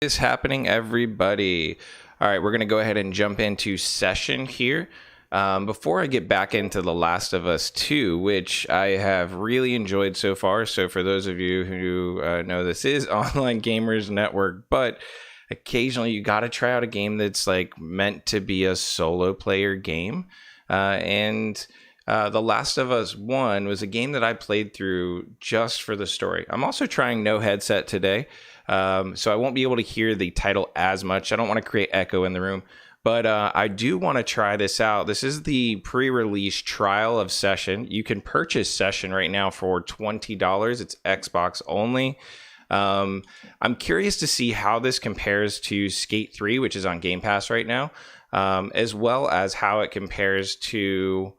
Is happening, everybody? All right, we're going to go ahead and jump into session here. Before I get back into The Last of Us 2, which I have really enjoyed so far. So for those of you who know, this is Online Gamers Network, but occasionally you got to try out a game that's like meant to be a solo player game. The Last of Us 1 was a game that I played through just for the story. I'm also trying no headset today. So I won't be able to hear the title as much. I don't want to create echo in the room, but I do want to try this out. This is the pre-release trial of Session. You can purchase Session right now for $20. It's Xbox only. I'm curious to see how this compares to Skate 3, which is on Game Pass right now, as well as how it compares to...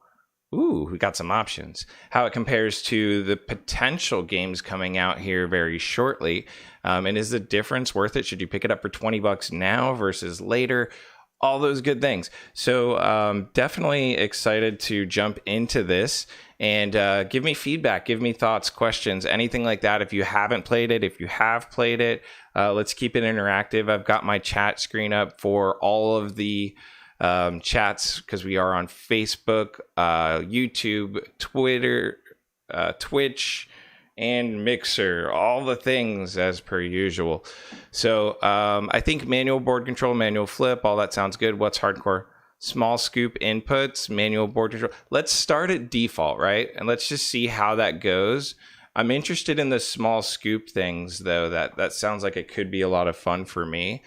Ooh, we got some options. How it compares to the potential games coming out here very shortly. And is the difference worth it? Should you pick it up for $20 now versus later? All those good things. So definitely excited to jump into this and give me feedback, give me thoughts, questions, anything like that. If you haven't played it, if you have played it, let's keep it interactive. I've got my chat screen up for all of the chats because we are on Facebook, YouTube, Twitter, Twitch, and Mixer, all the things as per usual. So I think manual board control, manual flip, all that sounds good. What's hardcore? Small scoop inputs, manual board control. Let's start at default, right? And let's just see how that goes. I'm interested in the small scoop things, though. That sounds like it could be a lot of fun for me.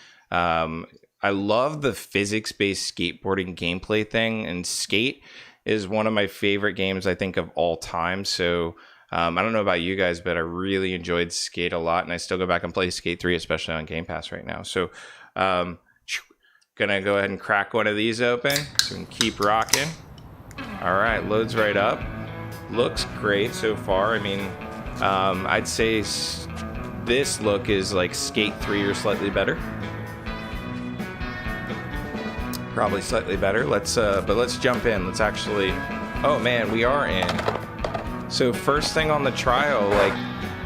I love the physics-based skateboarding gameplay thing, and Skate is one of my favorite games, I think, of all time. So I don't know about you guys, but I really enjoyed Skate a lot, and I still go back and play Skate 3, especially on Game Pass right now. So gonna go ahead and crack one of these open so we can keep rocking. All right, loads right up. Looks great so far. I mean, I'd say this look is like Skate 3 or slightly better. Probably slightly better. But let's jump in. Let's actually... Oh man, we are in. So first thing on the trial, like,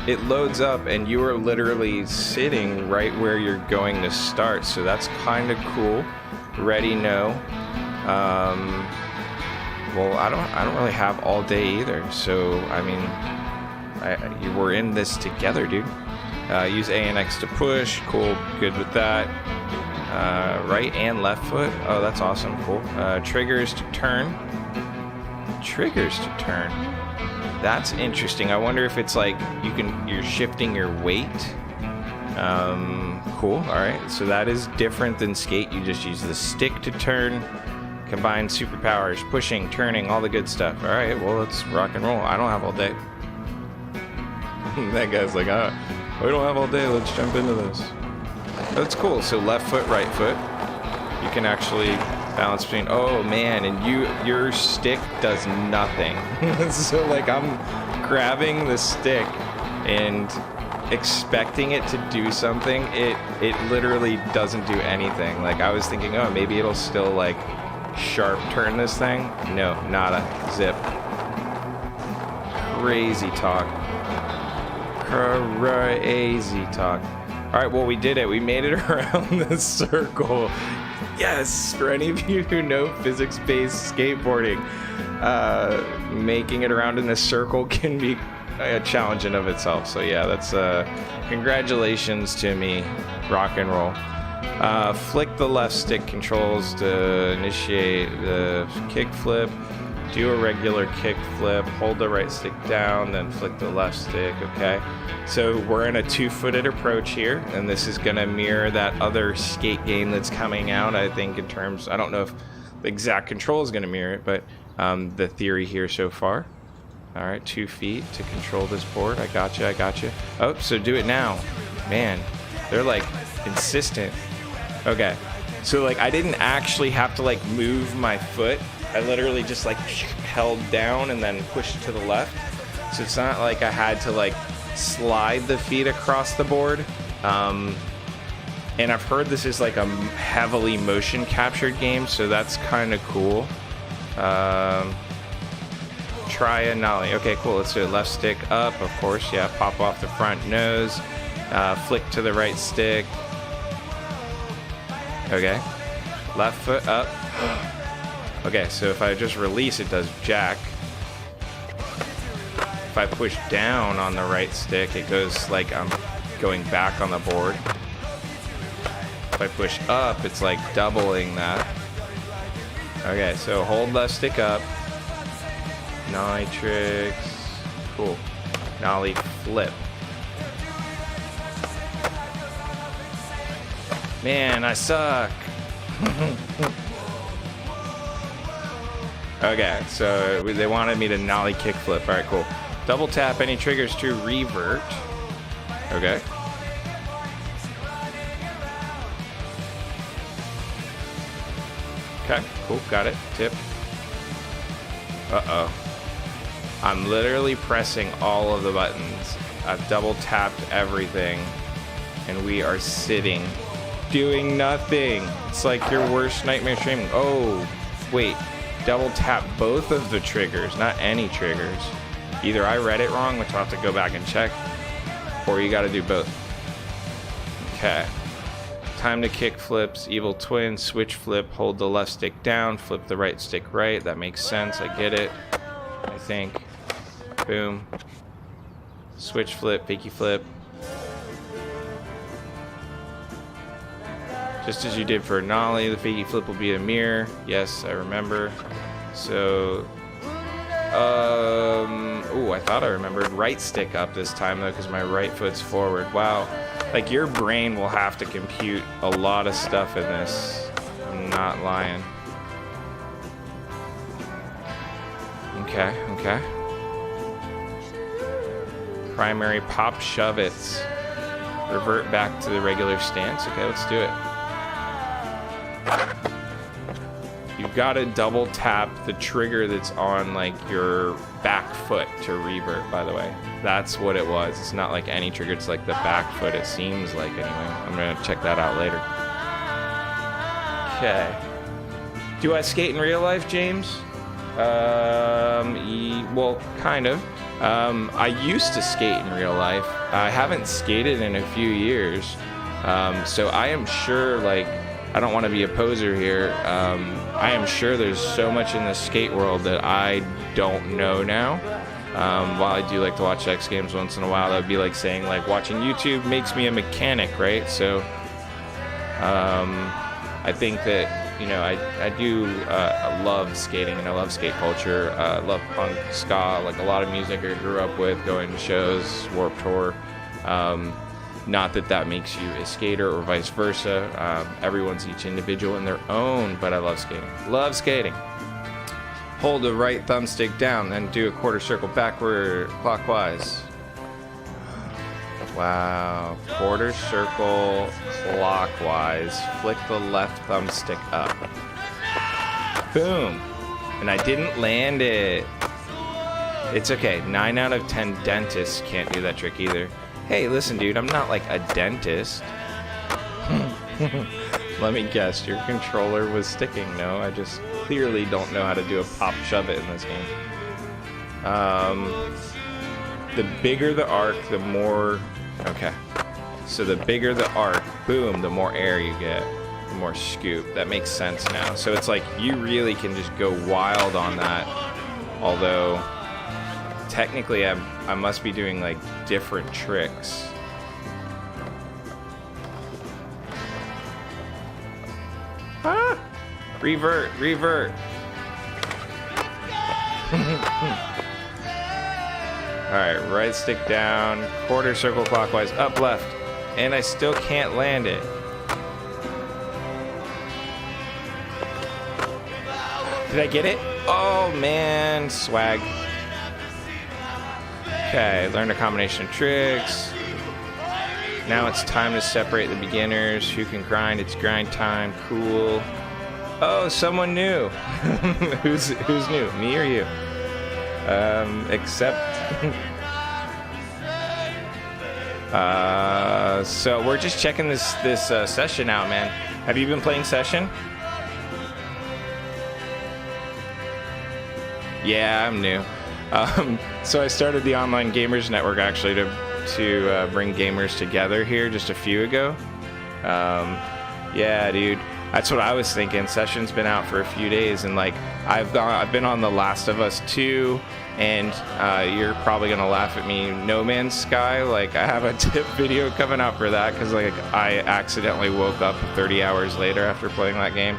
it loads up and you are literally sitting right where you're going to start. So that's kind of cool. Ready, no. Well, I don't really have all day either. So I mean, we're in this together, dude. Use A and X to push. Cool. Good with that. Right and left foot. Oh, that's awesome. Cool. Triggers to turn. Triggers to turn. That's interesting. I wonder if it's like you're shifting your weight. Cool. All right. So that is different than Skate. You just use the stick to turn. Combine superpowers, pushing, turning, all the good stuff. All right. Well, let's rock and roll. I don't have all day. That guy's like, we don't have all day. Let's jump into this. That's cool. So left foot, right foot. You can actually balance between. Oh man, and your stick does nothing. So like I'm grabbing the stick and expecting it to do something. It literally doesn't do anything. Like I was thinking, oh, maybe it'll still like sharp turn this thing. No, nada. Zip. Crazy talk. Crazy talk. All right, well, we did it. We made it around the circle. Yes, for any of you who know physics-based skateboarding, making it around in this circle can be a challenge in of itself. So yeah, that's congratulations to me. Rock and roll. Flick the left stick controls to initiate the kick flip. Do a regular kick flip, hold the right stick down, then flick the left stick, okay? So we're in a two-footed approach here, and this is gonna mirror that other Skate game that's coming out, I think, in terms, I don't know if the exact control is gonna mirror it, but the theory here so far. All right, 2 feet to control this board. I got you. Oh, so do it now. Man, they're like consistent. Okay, so like I didn't actually have to like move my foot. I literally just like held down and then pushed to the left. So it's not like I had to like slide the feet across the board. And I've heard this is like a heavily motion captured game, so that's kind of cool. Try a nollie. Okay, cool. Let's do it. Left stick up, of course. Yeah, pop off the front nose. Flick to the right stick. Okay. Left foot up. Okay, so if I just release, it does jack. If I push down on the right stick, it goes like I'm going back on the board. If I push up, it's like doubling that. Okay, so hold left stick up. Nollie tricks. Cool. Nollie flip. Man, I suck. Okay, so they wanted me to nollie kickflip. All right, cool. Double tap any triggers to revert. Okay. Okay, cool, got it. Tip. Uh-oh. I'm literally pressing all of the buttons. I've double tapped everything. And we are sitting, doing nothing. It's like your worst nightmare streaming. Oh, wait. Double tap both of the triggers, not any triggers. Either I read it wrong, which I'll have to go back and check, or you gotta do both. Okay. Time to kick flips, evil twin, switch flip, hold the left stick down, flip the right stick right. That makes sense, I get it, I think. Boom. Switch flip, fakie flip. Just as you did for nollie, the fakie flip will be a mirror. Yes, I remember. So, ooh, I thought I remembered. Right stick up this time though, because my right foot's forward. Wow, like your brain will have to compute a lot of stuff in this. I'm not lying. Okay, okay. Primary pop shove it. Revert back to the regular stance. Okay, let's do it. You've got to double tap the trigger that's on like your back foot to revert, by the way. That's what it was. It's not like any trigger, it's like the back foot, it seems like anyway. I'm gonna check that out later. Okay. Do I skate in real life, James? Well, kind of. I used to skate in real life. I haven't skated in a few years. So I am sure, like, I don't want to be a poser here. I am sure there's so much in the skate world that I don't know now. While I do like to watch X Games once in a while, that would be like saying, like, watching YouTube makes me a mechanic, right? So I think that, you know, I do love skating, and I love skate culture. I love punk, ska, like a lot of music I grew up with, going to shows, Warped Tour. Not that that makes you a skater or vice versa. Everyone's each individual in their own, but I love skating. Love skating. Hold the right thumbstick down, then do a quarter circle backward clockwise. Wow. Quarter circle clockwise. Flick the left thumbstick up. Boom. And I didn't land it. It's okay. 9 out of 10 dentists can't do that trick either. Hey, listen, dude, I'm not like a dentist. Let me guess, your controller was sticking. No, I just clearly don't know how to do a pop shove it in this game. The bigger the arc, the more... Okay. So the bigger the arc, boom, the more air you get, the more scoop. That makes sense now. So it's like you really can just go wild on that. Although... technically, I must be doing like different tricks. Ah! Revert, revert. Alright, right stick down, quarter circle clockwise, up left. And I still can't land it. Did I get it? Oh man, swag. Okay, learned a combination of tricks. Now it's time to separate the beginners. Who can grind? It's grind time. Cool. Oh, someone new. Who's new? Me or you? Except... so we're just checking this session out, man. Have you been playing session? Yeah, I'm new. So I started the Online Gamers Network actually to bring gamers together here just a few ago. Yeah, dude. That's what I was thinking. Session's been out for a few days, and like I've been on The Last of Us 2, and you're probably gonna laugh at me. No Man's Sky. Like I have a tip video coming out for that because like I accidentally woke up 30 hours later after playing that game.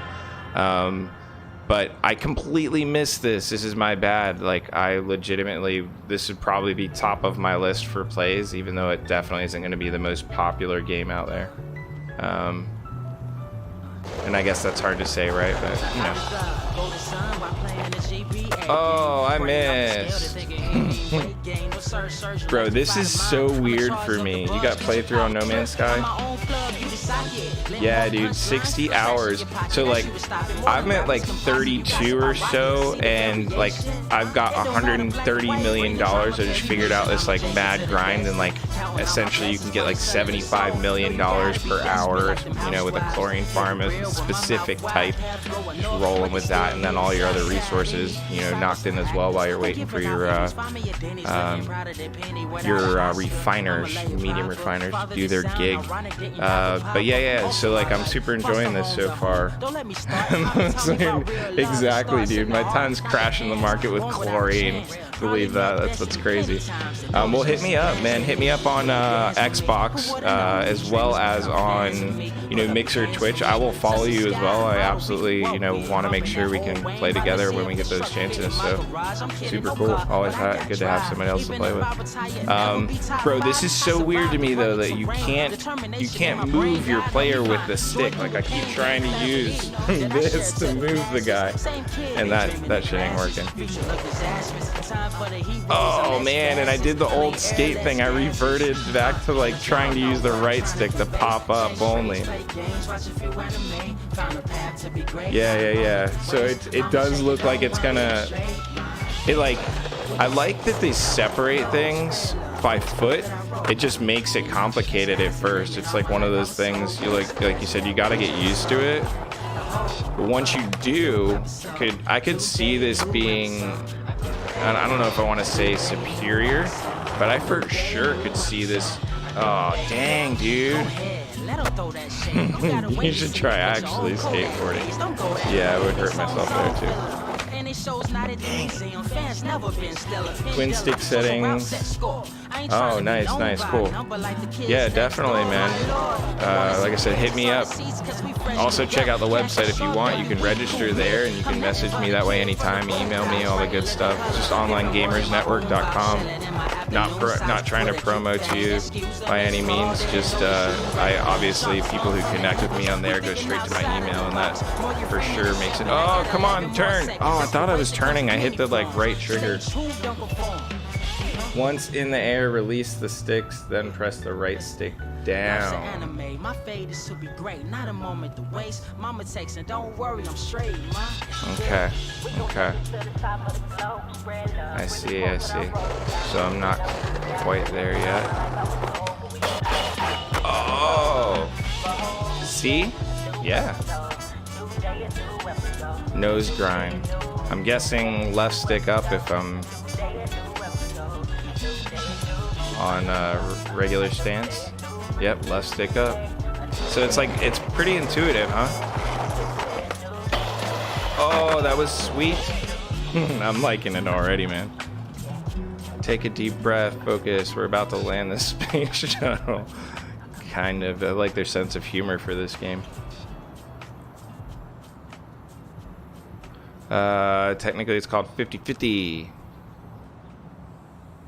But I completely missed this. This is my bad. Like I legitimately, this would probably be top of my list for plays, even though it definitely isn't going to be the most popular game out there. And I guess that's hard to say, right? But, you know. Oh, I missed. Bro, this is so weird for me. You got playthrough on No Man's Sky? Yeah, dude, 60 hours. So, like, I'm at, like, 32 or so, and, like, I've got $130 million. I just figured out this, like, mad grind, and, like, essentially you can get, like, $75 million per hour, you know, with a chlorine farm of a specific type. Just rolling with that, and then all your other resources, you know, knocked in as well while you're waiting for your refiners, medium refiners, to do their gig. But yeah, so like I'm super enjoying this so far. Exactly, dude. My time's crashing the market with chlorine. Believe that. That's what's crazy. Well, hit me up, man. Hit me up on Xbox as well as on, you know, Mixer, Twitch. I will follow you as well. I absolutely, you know, want to make sure we can play together when we get those chances. So super cool. Always good to have somebody else to play with. Bro, this is so weird to me though that you can't move your player with the stick. Like I keep trying to use this to move the guy, and that shit ain't working. Oh man, and I did the old skate thing. I reverted back to like trying to use the right stick to pop up only. Yeah. So it does look like it's gonna. I like that they separate things by foot. It just makes it complicated at first. It's like one of those things you like you said, you got to get used to it. But once you do, I could see this being, I don't know if I want to say superior, but I for sure could see this. Oh, dang, dude. You should try actually skateboarding. Yeah, I would hurt myself there too. Twin stick settings. Oh, nice, cool. Yeah, definitely, man. Like I said, hit me up. Also, check out the website if you want. You can register there, and you can message me that way anytime. Email me, all the good stuff. It's just onlinegamersnetwork.com. Not trying to promote to you by any means. Just I obviously people who connect with me on there go straight to my email, and that for sure makes it. Oh, come on, turn! Oh, I thought I was turning. I hit the like right trigger. Once in the air, release the sticks, then press the right stick down. Okay. I see. So I'm not quite there yet. Oh! See? Yeah. Nose grind. I'm guessing left stick up if I'm on regular stance. Yep, left stick up. So it's like, it's pretty intuitive, huh? Oh, that was sweet. I'm liking it already, man. Take a deep breath, focus. We're about to land this space shuttle. Kind of. I like their sense of humor for this game. Technically it's called 50-50.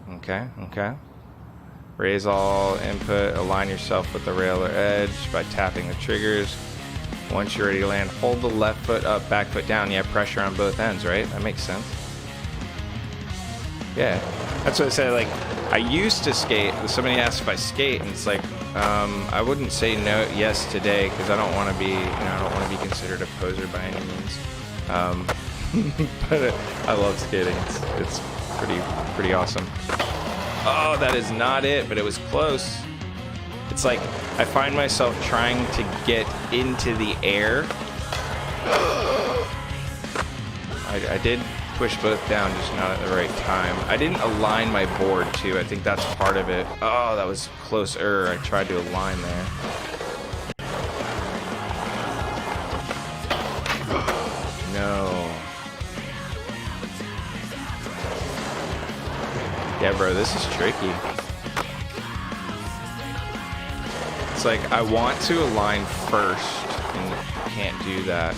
Okay. Raise all input, align yourself with the rail or edge by tapping the triggers. Once you're ready to land, hold the left foot up, back foot down. You have pressure on both ends, right? That makes sense. Yeah, that's what I said. Like, I used to skate. Somebody asked if I skate, and it's like, I wouldn't say yes today because I don't want to be, I don't want to be considered a poser by any means. But I love skating. It's pretty awesome. Oh, that is not it, but it was close. It's like I find myself trying to get into the air. I did push both down, just not at the right time. I didn't align my board too. I think that's part of it. Oh, that was closer. I tried to align there. Yeah, bro, this is tricky. It's like I want to align first and can't do that.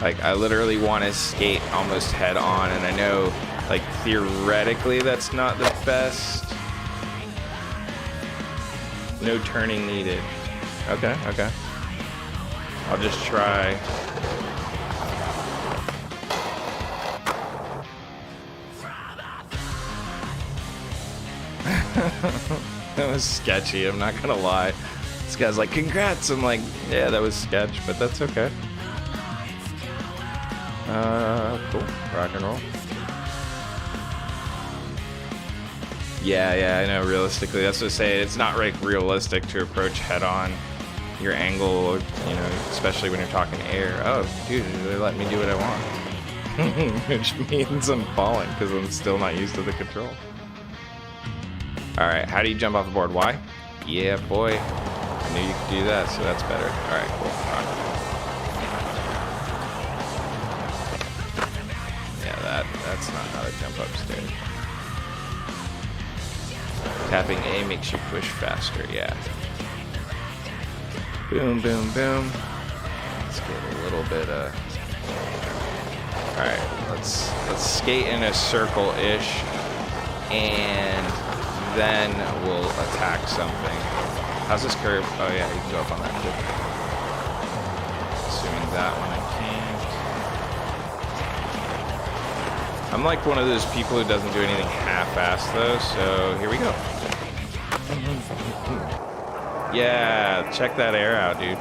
Like I literally want to skate almost head on, and I know like theoretically that's not the best. No turning needed. Okay, okay. I'll just try. That was sketchy, I'm not gonna lie. This guy's like, congrats. I'm like, yeah, that was sketch, but that's okay. Cool. Rock and roll. Yeah, I know. Realistically, that's what I say. It's not like realistic to approach head on. Your angle, you know, especially when you're talking air. Oh, dude, they let me do what I want. Which means I'm falling because I'm still not used to the control. All right, how do you jump off the board? Y? Yeah, boy. I knew you could do that, so that's better. All right, cool. All right. That's not how to jump upstairs. Tapping A makes you push faster, yeah. Boom, boom, boom. Let's get a little bit Alright, let's skate in a circle-ish, and then we'll attack something. How's this curve? Oh yeah, you can go up on that too. Assuming that one I can't. I'm like one of those people who doesn't do anything half-assed though, so here we go. Yeah, check that air out, dude.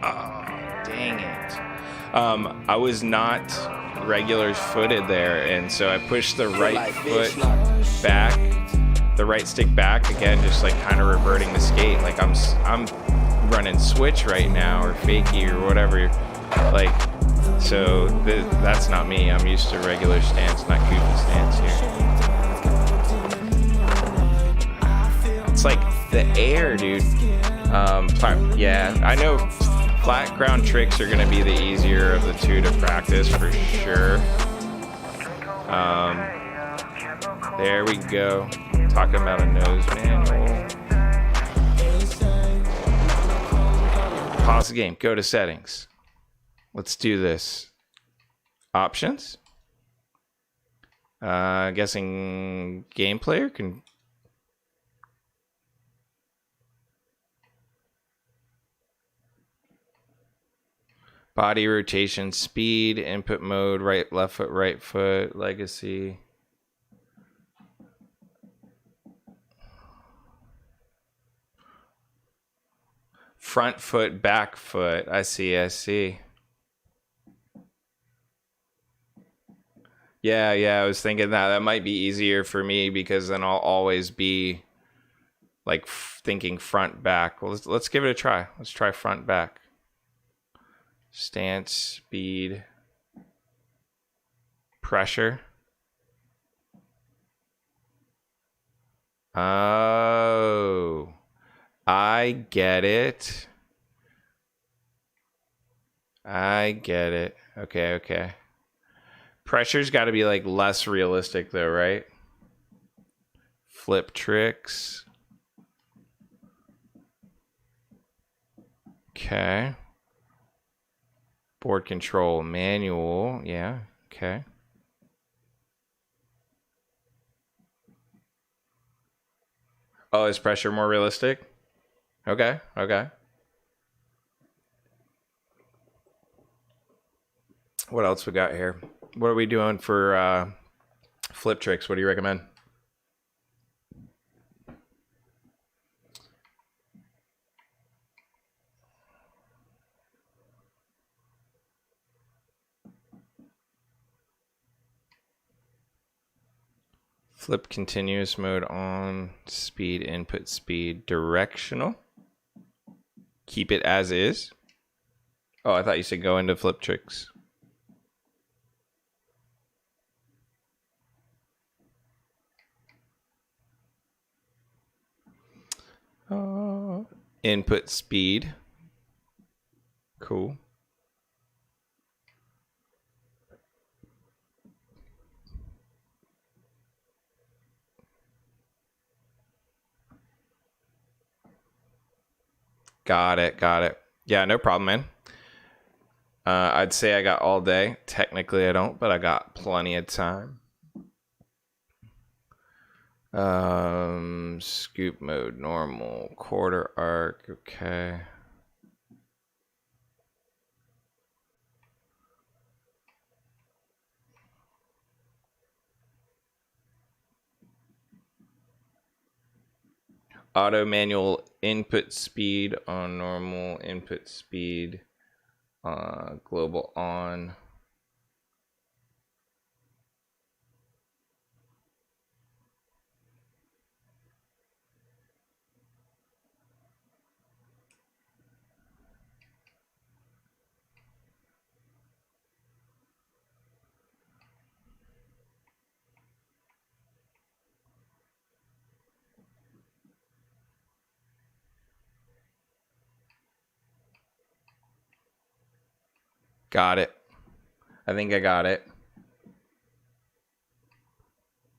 Oh, dang it. I was not regular footed there, and so I pushed the right foot back, the right stick back again, just like kind of reverting the skate. Like I'm running switch right now, or fakie, or whatever. Like, so that's not me. I'm used to regular stance, not goofy stance here. It's like the air, dude. Yeah, I know flat ground tricks are gonna be the easier of the two to practice for sure. There we go. Talking about a nose manual. Pause the game. Go to settings. Let's do this. Options. Guessing game player can. Body rotation, speed, input mode, left foot, legacy. Front foot, back foot. I see. Yeah, I was thinking that might be easier for me because then I'll always be like thinking front, back. Well, let's give it a try. Let's try front, back. Stance, speed, pressure. Oh, I get it. Okay. Pressure's got to be like less realistic though, right? Flip tricks. Okay. Board control, manual. Yeah, okay. Oh, is pressure more realistic? Okay. What else we got here? What are we doing for flip tricks? What do you recommend? Flip continuous mode on, speed, input speed, directional. Keep it as is. Oh, I thought you said go into flip tricks. Input speed. Cool. Got it. Yeah, no problem, man. I'd say I got all day. Technically, I don't, but I got plenty of time. Scoop mode, normal, quarter arc, okay. Auto manual input speed on normal, input speed, global on. Got it. I think I got it.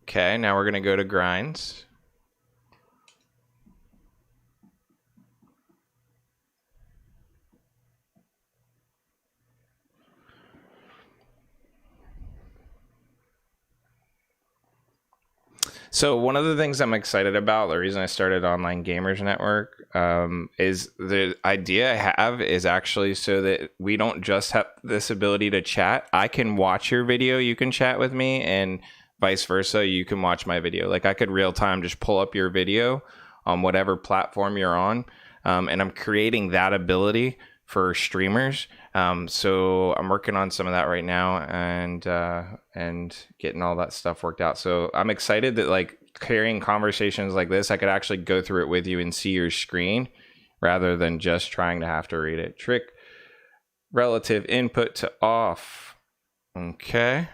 Okay, now we're going to go to grinds. So one of the things I'm excited about, the reason I started Online Gamers Network, is the idea I have is actually so that we don't just have this ability to chat. I can watch your video, you can chat with me, and vice versa, you can watch my video. Like I could real time just pull up your video on whatever platform you're on, and I'm creating that ability for streamers. So I'm working on some of that right now and getting all that stuff worked out. So I'm excited that like carrying conversations like this, I could actually go through it with you and see your screen rather than just trying to have to read it. Trick relative input to off. Okay.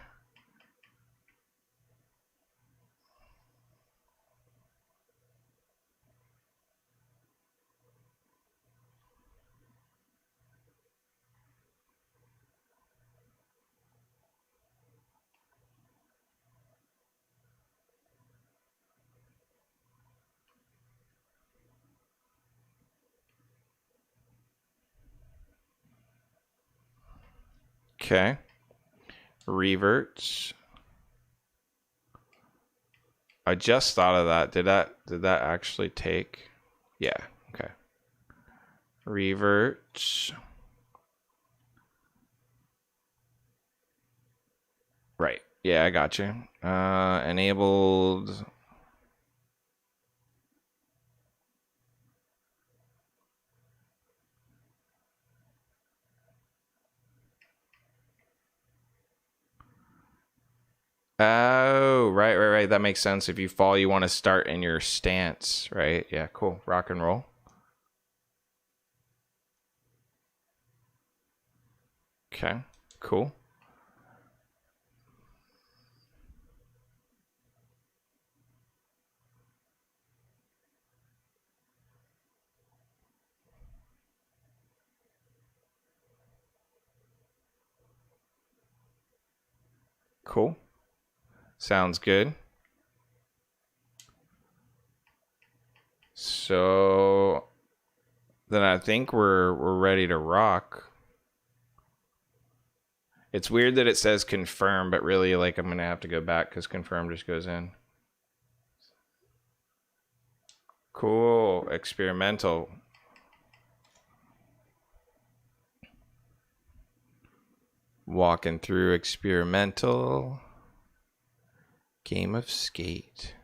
Okay. Reverts. I just thought of that. Did that actually take? Yeah. Okay. Reverts. Right. Yeah, I got you. Enabled. Oh, right. That makes sense. If you fall, you want to start in your stance, right? Yeah, cool. Rock and roll. Okay, cool. Cool. Sounds good. So then I think we're ready to rock. It's weird that it says confirm, but really like I'm gonna have to go back because confirm just goes in. Cool. Experimental. Walking through experimental. Game of skate.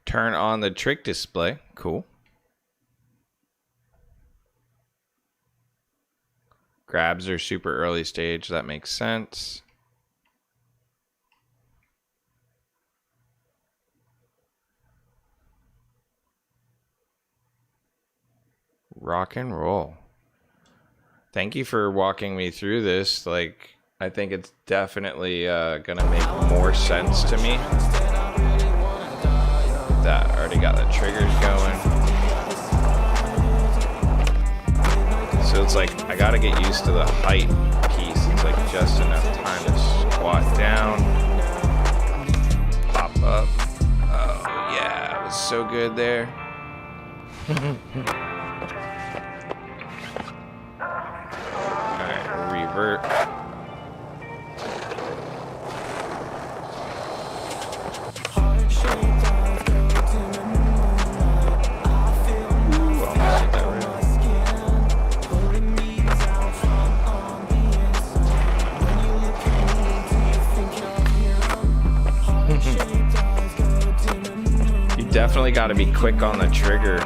Turn on the trick display. Cool. Grabs are super early stage. That makes sense. Rock and roll. Thank you for walking me through this. Like, I think it's definitely gonna make more sense to me. That already got the triggers going. So it's like I gotta get used to the height piece. It's like just enough time to squat down, pop up. Oh yeah, it was so good there. Alright, revert. Definitely got to be quick on the trigger.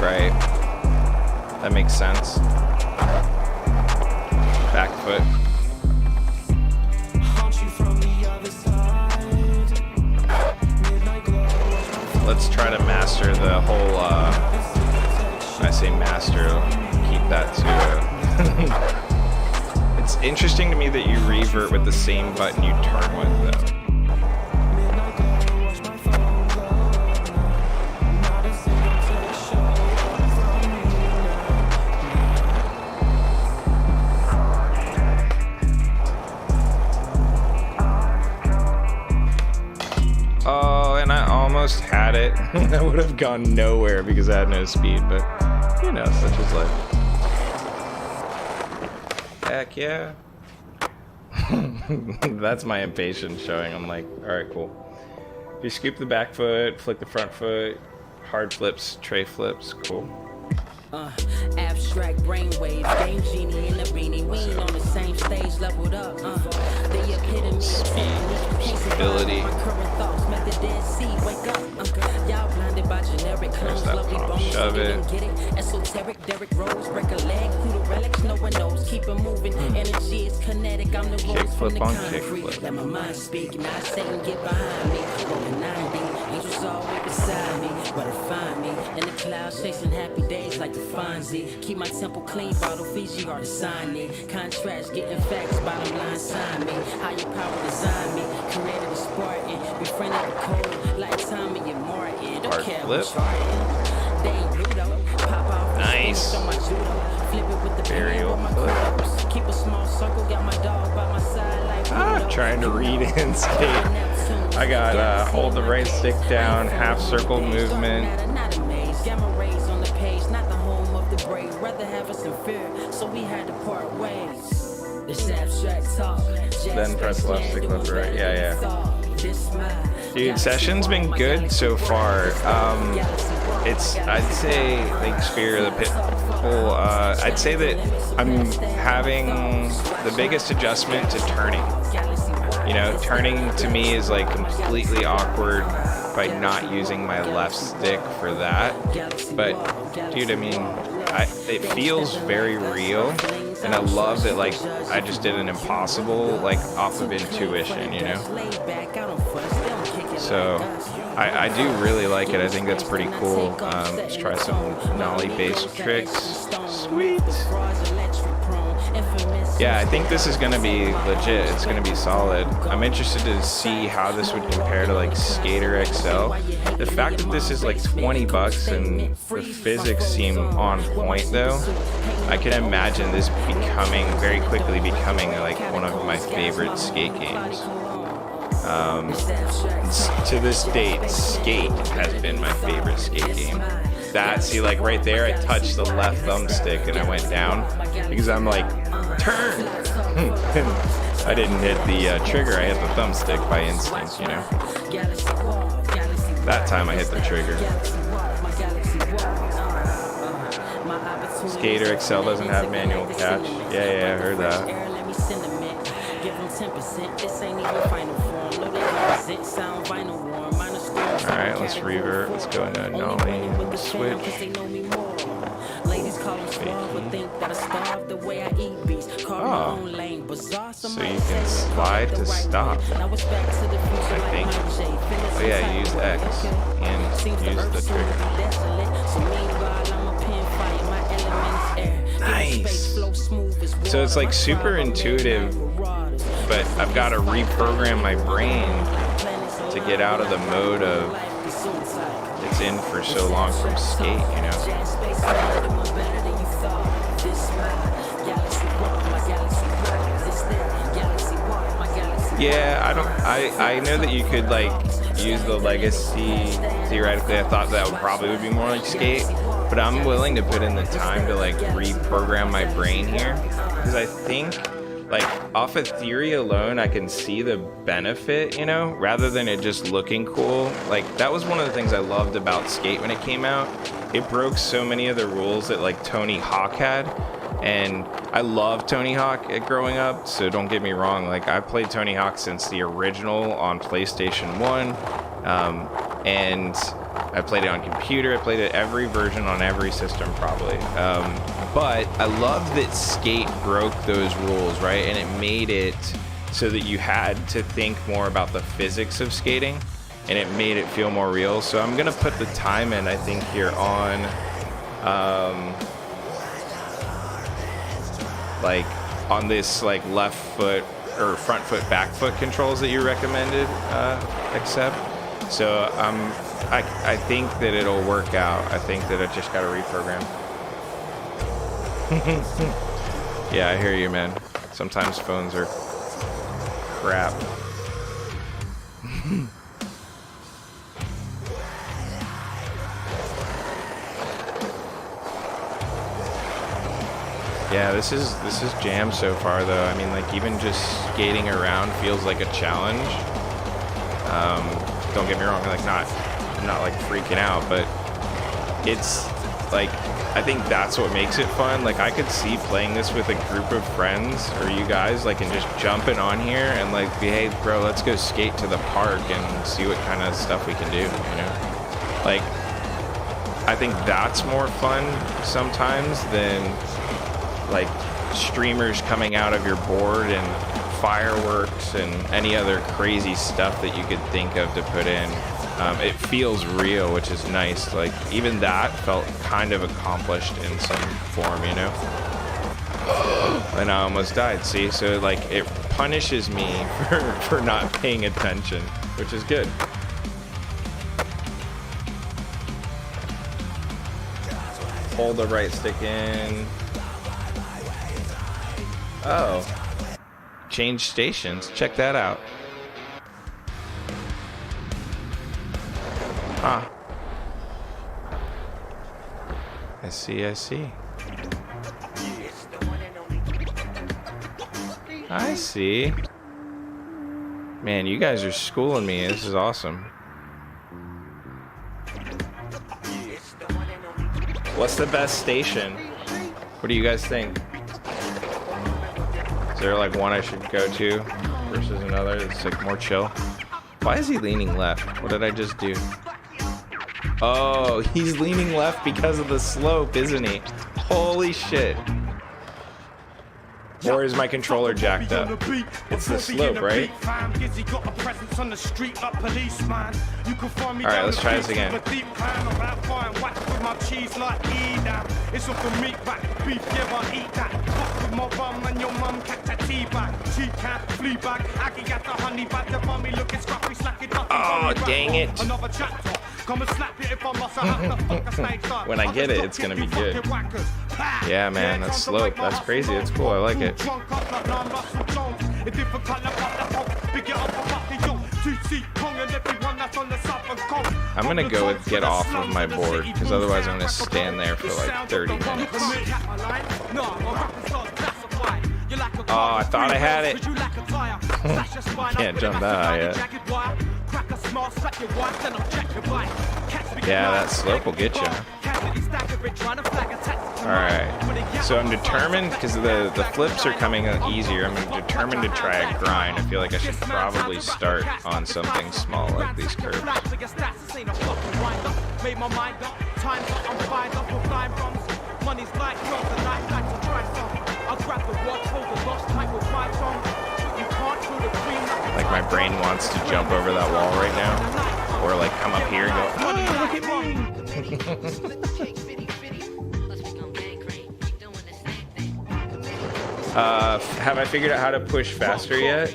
Right. That makes sense. Back foot. Let's try to master the whole, I say master, keep that to It's interesting to me that you revert with the same button you turn with, though. Almost had it. I would have gone nowhere because I had no speed, but you know, such is life. Heck yeah. That's my impatience showing. I'm like, alright, cool. If you scoop the back foot, flick the front foot, hard flips, tray flips, cool. Abstract brainwaves, game genie in the beanie. We ain't on the same stage, leveled up. The epitome of speed, stability. Current thoughts, met the dead sea, wake up. Y'all blinded by generic clones, lovely bones. Shove it. Get it. Esoteric, Derrick Rose, break a leg, who the relics, no one knows. Keep it moving, energy is kinetic. I'm the rose from the concrete. Let my mind speak, now Satan get behind me. Rolling 90, angels always beside me. Where to find me? In the clouds, chasing happy days like the Fonzie. Keep my temple clean, bottle Fiji hard to sign it. Contracts, getting facts, bottom line sign me. Higher power design me, created a Spartan. Befriended the code, like Tommy and Martin. Don't care flip. They ain't Ludo. Pop off. Nice. On my judo. Flip it with the burial flip. Keep a small circle, got my dog by my side like trying to read and skate. I got hold the right stick down, half circle movement. Not a maze, gamma rays on the page, not the home of the brave. Rather have us in fear, so we had to part ways. This abstract talk. Then press left stick, left right. Yeah. Dude, session's been good so far. It's, I'd say, like Spear of the Pitbull, I'd say that I'm having the biggest adjustment to turning. You know, turning to me is like completely awkward by not using my left stick for that. But, dude, I mean, it feels very real. And I love that, like, I just did an impossible, like, off of intuition, you know? So, I do really like it. I think that's pretty cool. Let's try some nollie-based tricks. Sweet! Yeah, I think this is going to be legit. It's going to be solid. I'm interested to see how this would compare to, like, Skater XL. The fact that this is, like, $20 and the physics seem on point, though, I can imagine this very quickly becoming, like, one of my favorite skate games. To this date, Skate has been my favorite skate game. See, like, right there, I touched the left thumbstick and I went down because I'm like, turn! I didn't hit the trigger, I hit the thumbstick by instinct, you know? That time I hit the trigger. Skater XL doesn't have manual catch. Yeah, I heard that. Alright, let's revert. Let's go into nollie. Switch. Oh. So you can slide to stop. I think. Oh yeah, use X and use the trigger. So it's like super intuitive, but I've got to reprogram my brain to get out of the mode of it's in for so long from skate, you know? Yeah, I know that you could like use the legacy theoretically. I thought that would probably be more like skate, but I'm willing to put in the time to like reprogram my brain here, because I think like off of theory alone I can see the benefit, you know, rather than it just looking cool. Like that was one of the things I loved about skate when it came out. It broke so many of the rules that like Tony Hawk had. And I love Tony Hawk growing up, so don't get me wrong. Like, I played Tony Hawk since the original on PlayStation 1, and I played it on computer. I played it every version on every system, probably. But I love that Skate broke those rules, right? And it made it so that you had to think more about the physics of skating, and it made it feel more real. So I'm going to put the time in, I think, here on... like on this like left foot or front foot back foot controls that you recommended accept. So I think that it'll work out. I think that I just got to reprogram. Yeah, I hear you, man. Sometimes phones are crap. Yeah, this is jam so far though. I mean, like even just skating around feels like a challenge. Don't get me wrong, like I'm not like freaking out, but it's like I think that's what makes it fun. Like I could see playing this with a group of friends or you guys, like, and just jumping on here and like be, hey bro, let's go skate to the park and see what kind of stuff we can do, you know? Like I think that's more fun sometimes than like streamers coming out of your board and fireworks and any other crazy stuff that you could think of to put in. It feels real, which is nice. Like even that felt kind of accomplished in some form, you know? And I almost died, see? So like it punishes me for not paying attention, which is good. Hold the right stick in. Oh, change stations. Check that out. Huh. I see. I see. Man, you guys are schooling me. This is awesome. What's the best station? What do you guys think? Is there like one I should go to versus another that's like more chill? Why is he leaning left? What did I just do? Oh, he's leaning left because of the slope, isn't he? Holy shit. Or is my controller jacked up? It's the slope, right? Alright, let's try this again. Oh, dang it. When I get it, it's gonna be good. Yeah, man, that slope, that's crazy. It's cool, I like it. I'm gonna go with get off of my board, because otherwise I'm gonna stand there for like 30 minutes. Oh, I thought I had it. Can't jump that high yet. Yeah, that slope will get you. Alright, so I'm determined, because the flips are coming easier, I'm determined to try a grind. I feel like I should probably start on something small like these curves. Like my brain wants to jump over that wall right now, or like come up here and go, oh, look at me. Have I figured out how to push faster yet?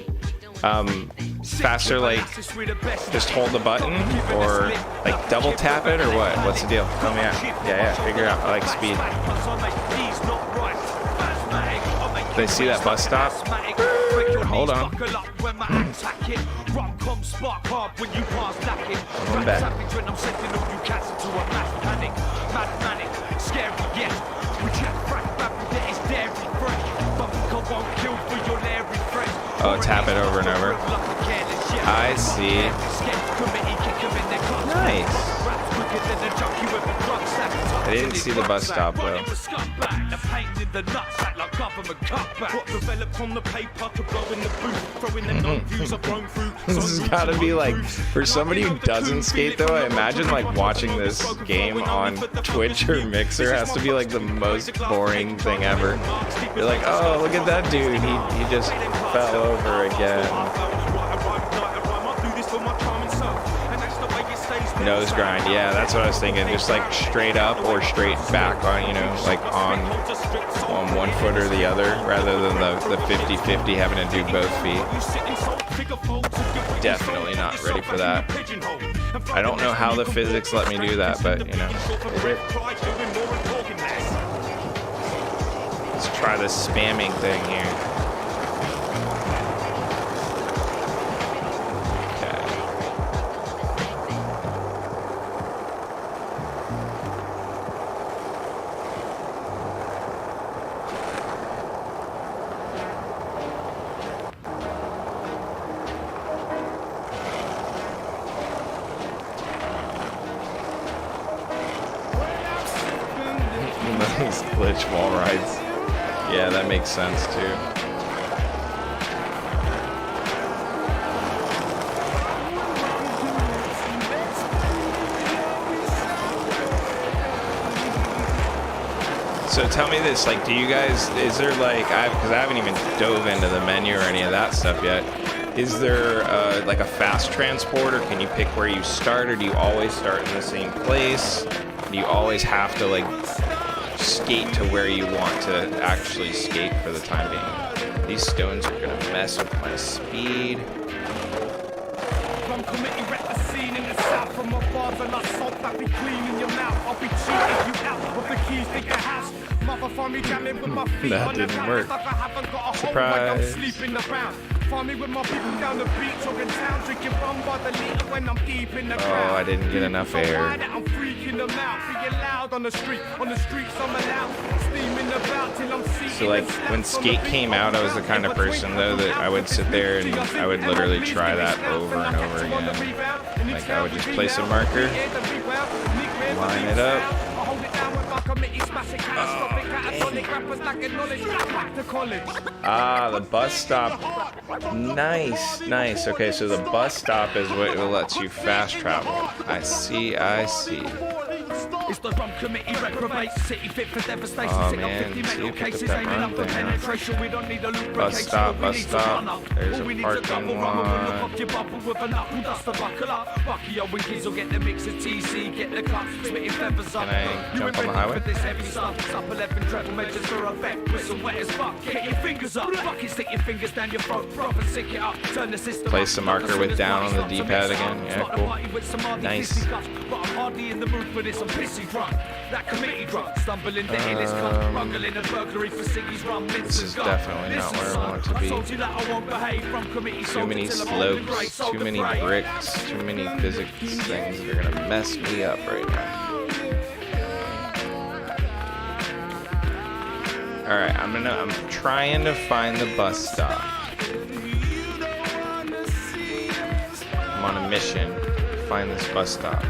Faster, like just hold the button or like double tap it or what? What's the deal? Tell me out. Yeah, figure it out. I like speed. Did I see that bus stop? Hold on. I'm back. Oh, tap it over and over. I see. Nice. I didn't see the bus stop though. This has gotta be like, for somebody who doesn't skate though, I imagine like watching this game on Twitch or Mixer has to be like the most boring thing ever. You're like, oh, look at that dude, he just fell over again. Nose grind, yeah, that's what I was thinking. Just like straight up or straight back on, you know, like on one foot or the other, rather than the 50-50 having to do both feet. Definitely not ready for that. I don't know how the physics let me do that, but you know, let's try the spamming thing here. These glitch wall rides. Yeah, that makes sense too. So tell me this, like, do you guys, is there like, because I haven't even dove into the menu or any of that stuff yet. Is there like a fast transport, or can you pick where you start, or do you always start in the same place? Do you always have to like skate to where you want to actually skate for the time being? These stones are gonna mess with my speed. That didn't work. Surprise. Oh, I didn't get enough air. So like when skate came out, I was the kind of person though that I would sit there and I would literally try that over and over again. Like I would just place a marker, line it up. Ah, the bus stop. Nice, nice. Okay, so the bus stop is what lets you fast travel. I see, I see. It's the Rum Committee reprobate city fit for devastation. Oh man, see if you put that run thing. Bus stop, bus stop. There's a parking lot. Can I jump on the highway? Place the marker with down on the D-pad again. Yeah, cool. Nice. This is definitely not where I want to be. Too many slopes, too many bricks, too many physics things that are gonna mess me up right now. Alright, I'm trying to find the bus stop. I'm on a mission to find this bus stop.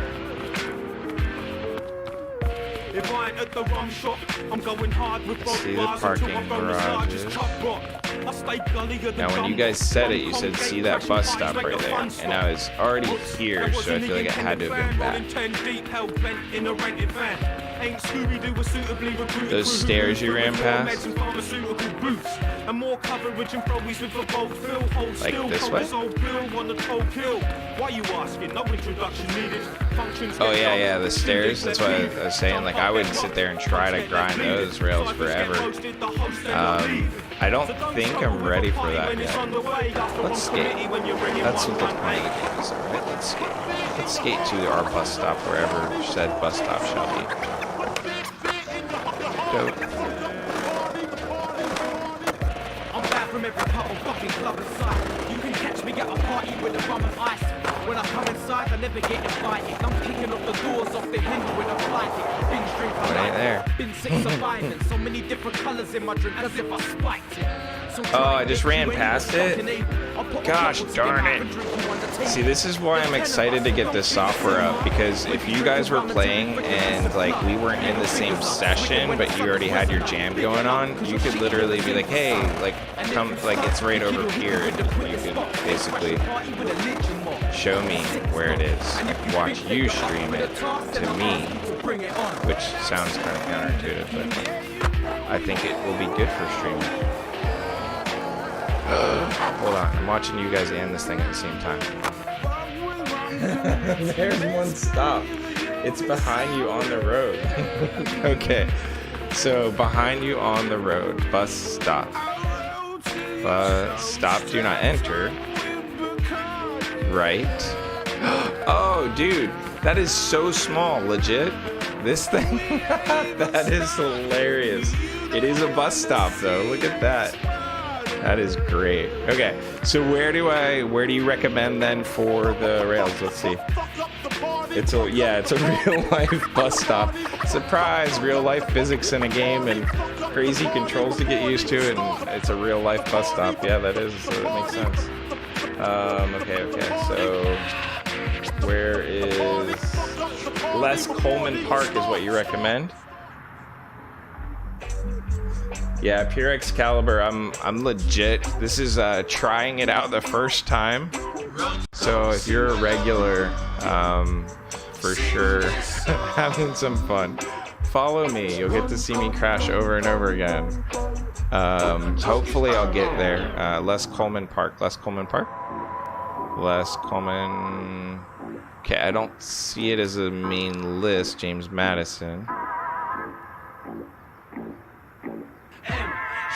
If I ain't at the rum shop, I'm going hard with both bars until my bonus just cut rock. Now when you guys said it, you said see that bus stop right there, and I was already here, so I feel like I had to have been back. Those stairs you ran past? Like this way? Why you asking? No introduction needed. Oh yeah, the stairs. That's what I was saying. Like I would sit there and try to grind those rails forever. I don't think I'm ready for that yet. Let's skate. That's what the point of the game is, alright? Let's skate. Let's skate to our bus stop, wherever said bus stop shall be. Dope. I'm back from every cut on fucking club inside. You can catch me at a party with a rum and ice. When I come inside, I never get invited. I'm kicking up the doors off the hinge with a flight. Binge drink, I Right there. Been sick surviving. So many different colors in my drink as if I spiked it. Oh, I just ran past it? Gosh darn it. See, this is why I'm excited to get this software up, because if you guys were playing and like we weren't in the same session, but you already had your jam going on, you could literally be like, hey, like come, like it's right over here, and you could basically show me where it is, watch you stream it to me, which sounds kind of counterintuitive, but I think it will be good for streaming. Hold on, I'm watching you guys and this thing at the same time. There's one stop. It's behind you on the road. Okay, so behind you on the road, bus stop. Bus stop, do not enter. Right. Oh, dude, that is so small, legit. This thing, that is hilarious. It is a bus stop though, look at that. That is great. Okay, so where do you recommend then for the rails? Let's see. It's a real life bus stop. Surprise, real life physics in a game and crazy controls to get used to, and it's a real life bus stop. Yeah, that makes sense. Okay, so where is Les Coleman Park is what you recommend? Yeah, Pure Excalibur, I'm legit. This is trying it out the first time. So if you're a regular, for sure, having some fun. Follow me, you'll get to see me crash over and over again. Hopefully I'll get there. Les Coleman Park. Les Coleman. Okay, I don't see it as a main list. James Madison.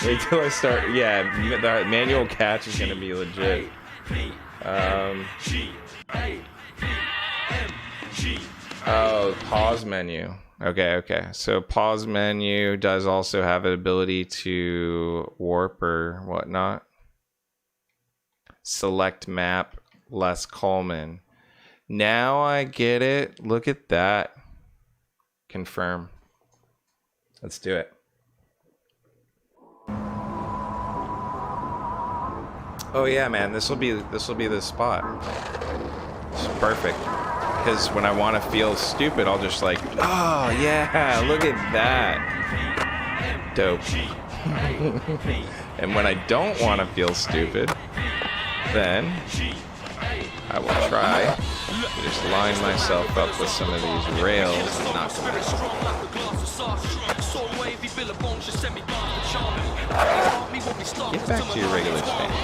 Wait till I start. Yeah, the manual catch is gonna be legit. Oh, pause menu. Okay. So pause menu does also have an ability to warp or whatnot. Select map, Les Coleman. Now I get it. Look at that. Confirm. Let's do it. Oh yeah, man, this will be the spot. It's perfect. Because when I want to feel stupid, I'll just like, oh yeah, look at that. Dope. And when I don't want to feel stupid, then I will try to just line myself up with some of these rails and knock them out. Get back to your regular stance.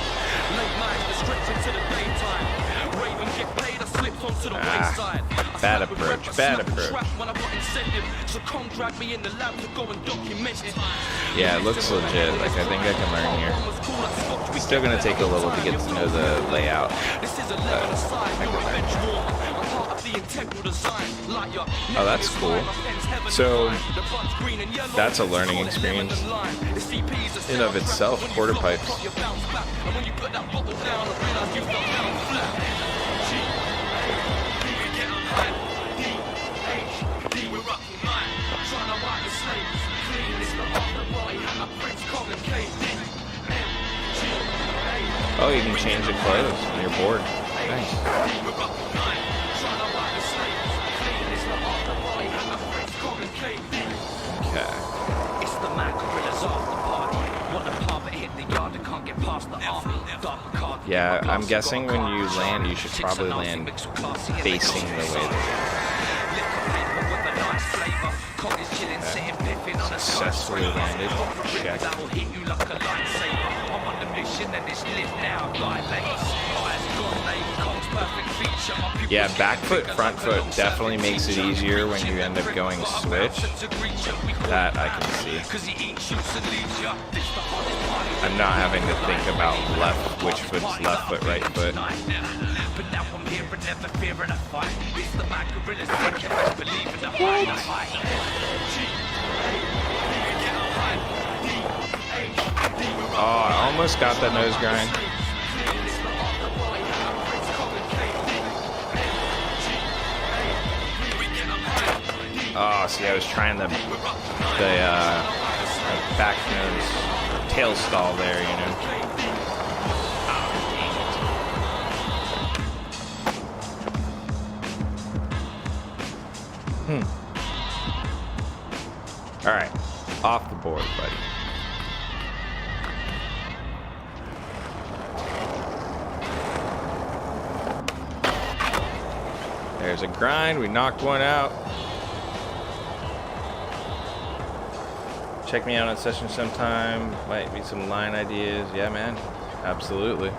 Bad approach. Yeah, it looks legit. Like, I think I can learn here. It's still gonna take a little to get to know the layout. Oh, that's cool. So that's a learning experience in of itself. Quarter pipes. Oh, you can change the clothes when you're bored. Nice. Okay. Yeah, I'm guessing when you land, you should probably land facing the way they are. Successfully landed. Check. Yeah, back foot, front foot definitely makes it easier when you end up going switch. That I can see. I'm not having to think about which foot's left foot, right foot. Oh, I almost got that nose grind. Oh, see, I was trying the back nose tail stall there, you know. All right, off the board, buddy. There's a grind. We knocked one out. Check me out on session sometime. Might be some line ideas. Yeah, man. Absolutely.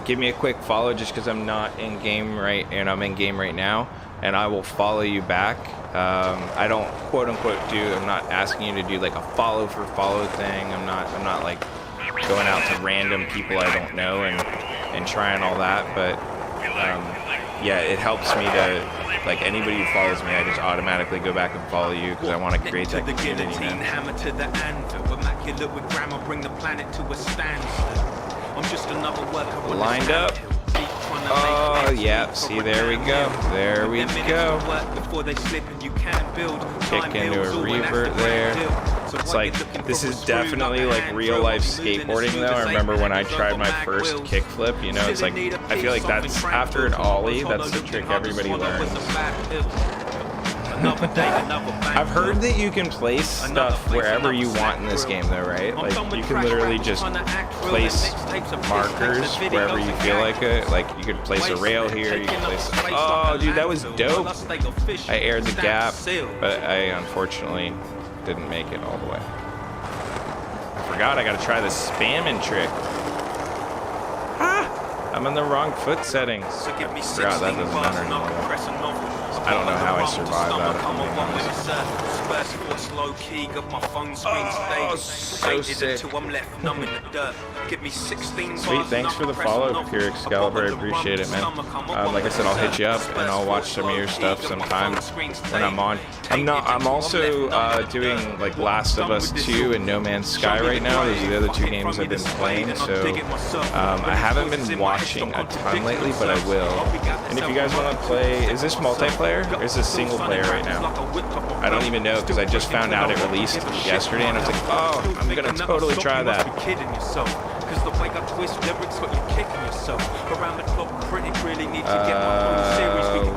Give me a quick follow just because I'm not in game and I'm in game right now, and I will follow you back. I don't quote unquote I'm not asking you to do like a follow for follow thing. I'm not like going out to random people I don't know and trying all that, but yeah, it helps me to, like, anybody who follows me, I just automatically go back and follow you because I want to create that community, man. Hammer to the anvil, immaculate with grammar, bring the planet to a standstill. I'm just another worker. Lined up. Oh, yeah. See, there we go. There we go. Kick into a revert there. It's like, this is definitely like real life skateboarding though. I remember when I tried my first kickflip, you know, it's like, I feel like that's after an ollie, that's the trick everybody learns. I've heard that you can place stuff wherever you want in this game though, right? Like, you can literally just place markers wherever you feel like it. Like, you could place a rail here, you can place... Oh, dude, that was dope. I aired the gap, but I unfortunately didn't make it all the way. I forgot I gotta try the spamming trick. Ah! I'm in the wrong foot setting. I forgot that doesn't matter anymore. I don't know how I survived that. Oh, so sick. Sweet, thanks for the follow, Pure Excalibur. I appreciate it, man. Like I said, I'll hit you up and I'll watch some of your stuff sometime when I'm on. I'm also doing like Last of Us 2 and No Man's Sky right now. Those are the other two games I've been playing, so I haven't been watching a ton lately, but I will. And if you guys want to play, is this multiplayer or is this single player right now? I don't even know because I just found out it released yesterday and I was like, oh, I'm gonna totally try that.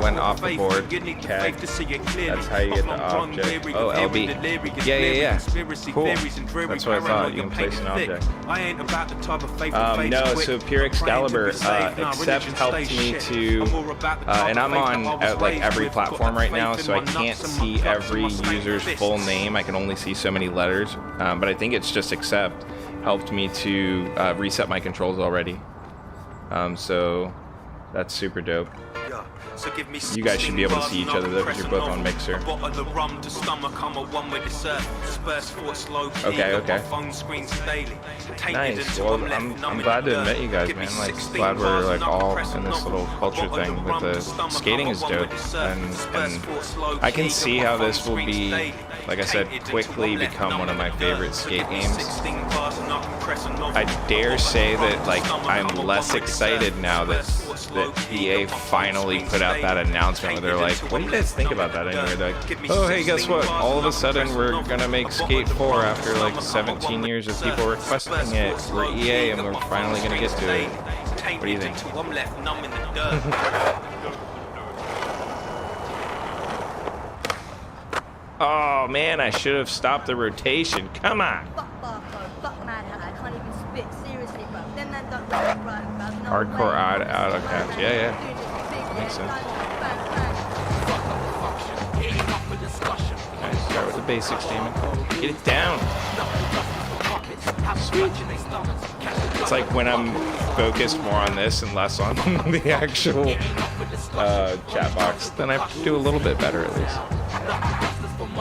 Went off the board. Okay. That's how you get the object. Oh, LB. Yeah. Cool. That's what I thought. You can place an object. No, so Pure Excalibur, Accept helped me to, and I'm on like every platform right now, so I can't see every user's full name. I can only see so many letters, but I think it's just Accept helped me to reset my controls already. So that's super dope. You guys should be able to see each other though because you're both on Mixer. Okay. Nice. Well, I'm glad to have met you guys, man. Like, glad we're like all in this little culture thing with the skating is dope, and I can see how this will be, like I said, quickly become one of my favorite skate games. I dare say that like I'm less excited now that EA finally put out that announcement where they're like, what do you guys think about that anyway? They're like, oh hey, guess what? All of a sudden we're gonna make Skate 4 after like 17 years of people requesting it. We're EA and we're finally gonna get to it. What do you think? Oh man, I should have stopped the rotation. Come on. Hardcore auto catch. Yeah. Makes sense. Okay, start with the basics, Damon. Get it down. It's like when I'm focused more on this and less on the actual chat box, then I do a little bit better at least.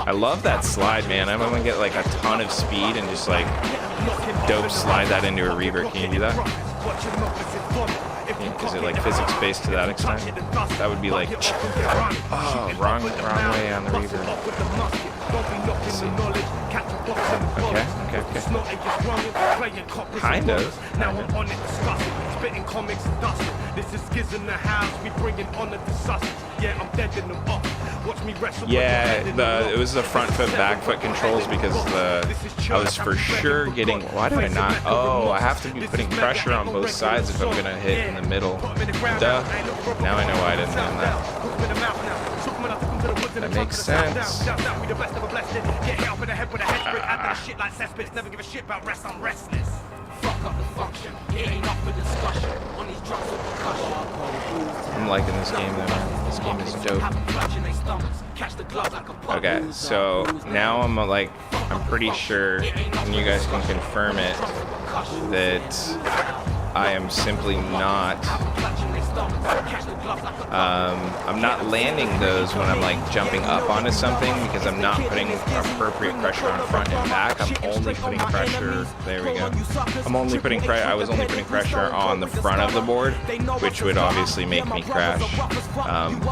I love that slide, man. I'm gonna get like a ton of speed and just like dope slide that into a reaver. Can you do that? Is it like physics based to that extent? That would be like, oh, wrong way on the reaver. Let's see. Okay. Kind of. Spitting comics and dust. This is Giz in the house. We bringing on the sausage. Yeah, I'm deading them up. Watch me wrestle. Yeah, it was the front foot, back foot controls because I was for sure getting. Why did I not? Oh, I have to be putting pressure on both sides if I'm gonna hit in the middle. Duh. Now I know why I didn't do that. That makes sense. I'm liking this game though. This game is dope. Okay, so now I'm pretty sure, and you guys can confirm it, that I am simply not I'm not landing those when I'm like jumping up onto something because I'm not putting appropriate pressure on front and back. I'm only putting pressure, there we go. I was only putting pressure on the front of the board, which would obviously make me crash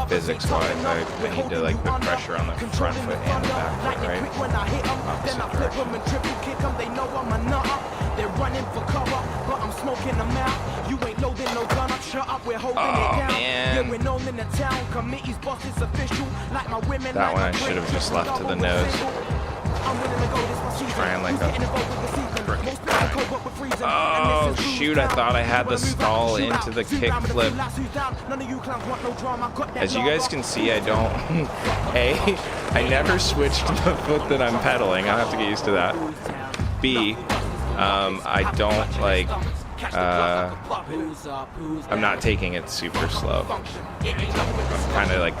physics wise. I need to like put pressure on the front foot and the back foot, right? Opposite direction. They're running for cover, but I'm smoking them out. You ain't loading no gun up, shut up, we're holding it down. Man. Yeah, we're known in the town, committee's boss is official. Like my women, that one I should have just left to the nose. Trying like a frick. Oh shoot, I thought I had the stall into the kick flip. As you guys can see, I don't I never switched the foot that I'm pedaling. I'll have to get used to that. B, I don't like, I'm not taking it super slow. I'm kind of like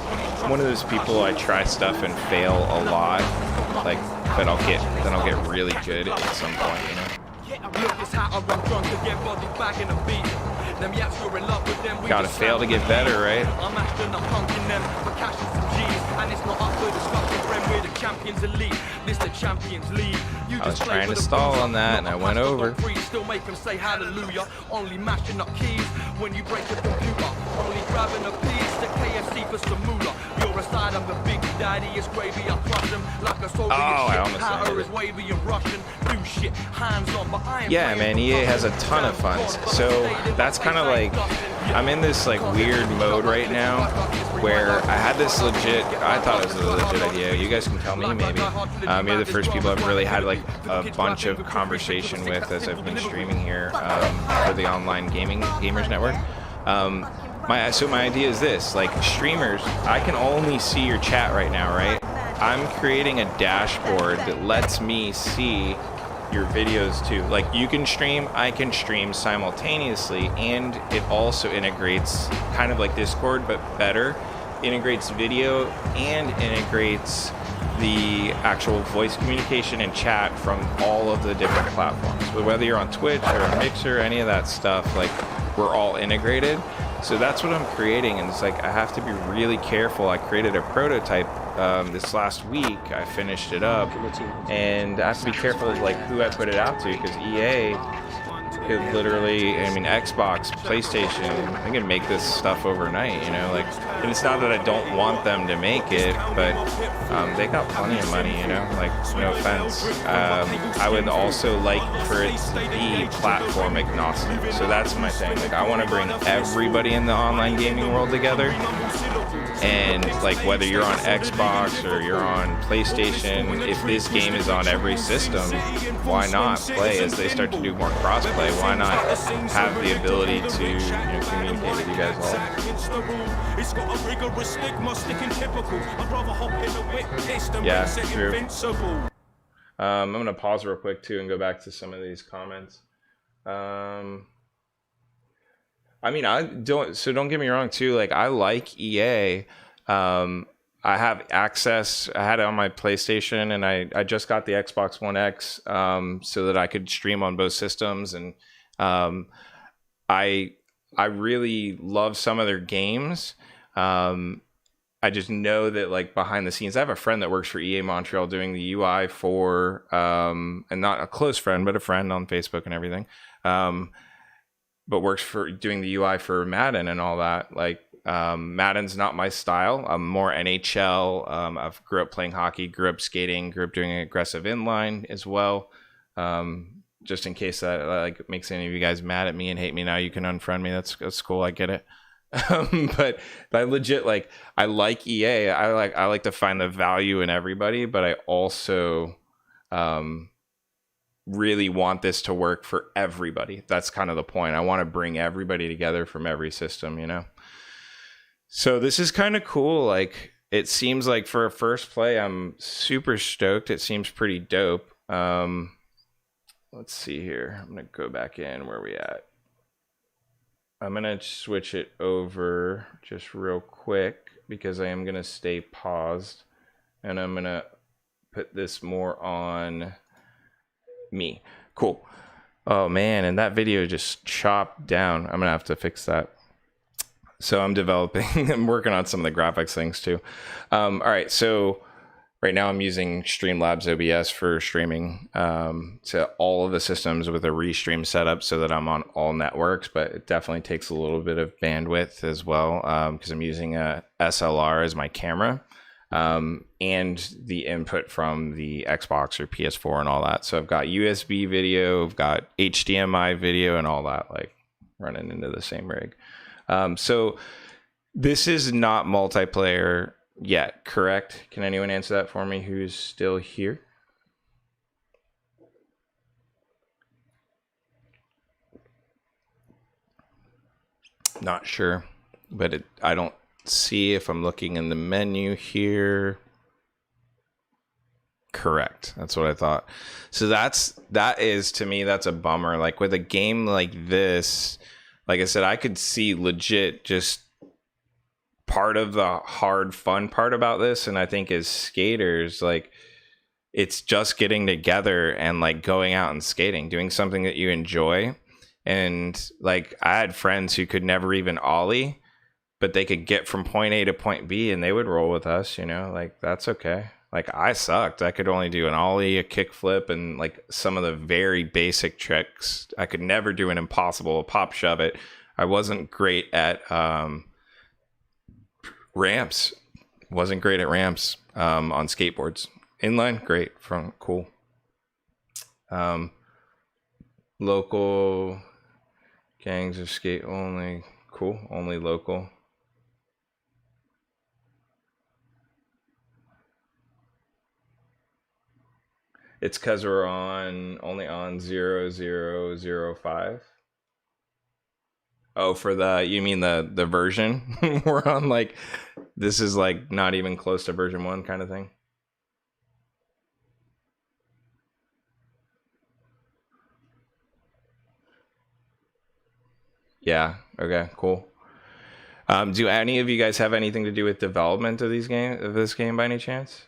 one of those people, I try stuff and fail a lot, like, but I'll get really good at some point, you know? Gotta fail to get better, right? I was trying to stall on that and I went over. Still make them say hallelujah. Only mashing up keys when you break the computer. Only grabbing a piece to KFC for some moolah. You're a side of the big daddy, it's gravy. I crush them like a Soviet shit. Power is wavy and Russian. Do shit, hands on, but I am. Yeah, man, EA has a ton of funds. So that's kind of like, I'm in this like weird mode right now where I had this legit, I thought it was a legit idea. You guys can tell me maybe. You're the first people I've really had like a bunch of conversation with as I've been streaming here for the online gamers network. My idea is this, like streamers, I can only see your chat right now, right? I'm creating a dashboard that lets me see your videos too. Like you can stream, I can stream simultaneously, and it also integrates kind of like Discord but better, integrates video and integrates the actual voice communication and chat from all of the different platforms. But whether you're on Twitch or a Mixer, any of that stuff, like we're all integrated. So that's what I'm creating, and it's like I have to be really careful. I created a prototype this last week. I finished it up, and I have to be careful of like who I put it out to, because EA could literally, I mean, Xbox, PlayStation, they can make this stuff overnight, you know, like, and it's not that I don't want them to make it, but they got plenty of money, you know, like, no offense. I would also like for it to be platform agnostic, so that's my thing. Like, I want to bring everybody in the online gaming world together, and like whether you're on Xbox or you're on PlayStation, if this game is on every system, why not play? As they start to do more crossplay, why not have the ability to, you know, communicate with you guys all? Yeah, true. I'm gonna pause real quick too and go back to some of these comments. I mean, don't get me wrong too, like I like EA. I I have access. I had it on my PlayStation, and I just got the Xbox One X so that I could stream on both systems. And I really love some of their games. I just know that like behind the scenes, I have a friend that works for EA Montreal doing the UI for, and not a close friend, but a friend on Facebook and everything. But works for doing the UI for Madden and all that. Like Madden's not my style. I'm more NHL. I've grew up playing hockey, grew up skating, grew up doing aggressive inline as well. Just in case that like makes any of you guys mad at me and hate me now, you can unfriend me. That's cool. I get it. But I legit like I like EA. I like to find the value in everybody, but I also really want this to work for everybody. That's kind of the point. I want to bring everybody together from every system, you know. So this is kind of cool. Like it seems like for a first play, I'm super stoked. It seems pretty dope. Let's see here. I'm gonna go back in. Where we at? I'm gonna switch it over just real quick because I am gonna stay paused, and I'm gonna put this more on me. Cool. Oh man, and that video just chopped down. I'm gonna have to fix that. So I'm developing. I'm working on some of the graphics things too. All right, so right now I'm using Streamlabs OBS for streaming to all of the systems with a restream setup so that I'm on all networks, but it definitely takes a little bit of bandwidth as well because I'm using a SLR as my camera and the input from the Xbox or PS4 and all that. So I've got USB video, I've got HDMI video and all that like running into the same rig. So this is not multiplayer yet, correct? Can anyone answer that for me who's still here? Not sure, but I don't see if I'm looking in the menu here. Correct. That's what I thought. So that is to me, that's a bummer. Like with a game like this, like I said, I could see legit just part of the hard fun part about this, and I think as skaters, like it's just getting together and like going out and skating, doing something that you enjoy. And like I had friends who could never even ollie, but they could get from point A to point B and they would roll with us, you know, like that's okay. Like I sucked. I could only do an ollie, a kick flip, and like some of the very basic tricks. I could never do an impossible, a pop shove it. I wasn't great at ramps. Wasn't great at ramps on skateboards. Inline, great. Front, cool. Local gangs of skate only. Cool. Only local. It's because we're only on 0005. Oh, for you mean the version? We're on like, this is like not even close to version 1 kind of thing. Yeah. Okay. Cool. Do any of you guys have anything to do with development of this game by any chance?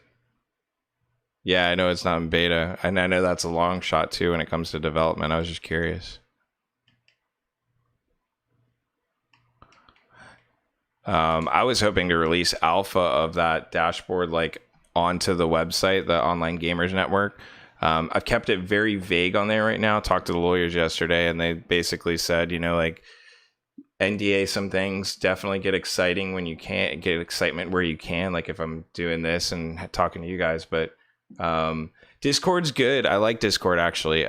Yeah, I know it's not in beta, and I know that's a long shot too when it comes to development. I was just curious. I was hoping to release alpha of that dashboard like onto the website, the Online Gamers Network. I've kept it very vague on there right now. Talked to the lawyers yesterday, and they basically said, you know, like NDA some things, definitely get exciting when you can, get excitement where you can, like if I'm doing this and talking to you guys. But Discord's good. I like Discord actually.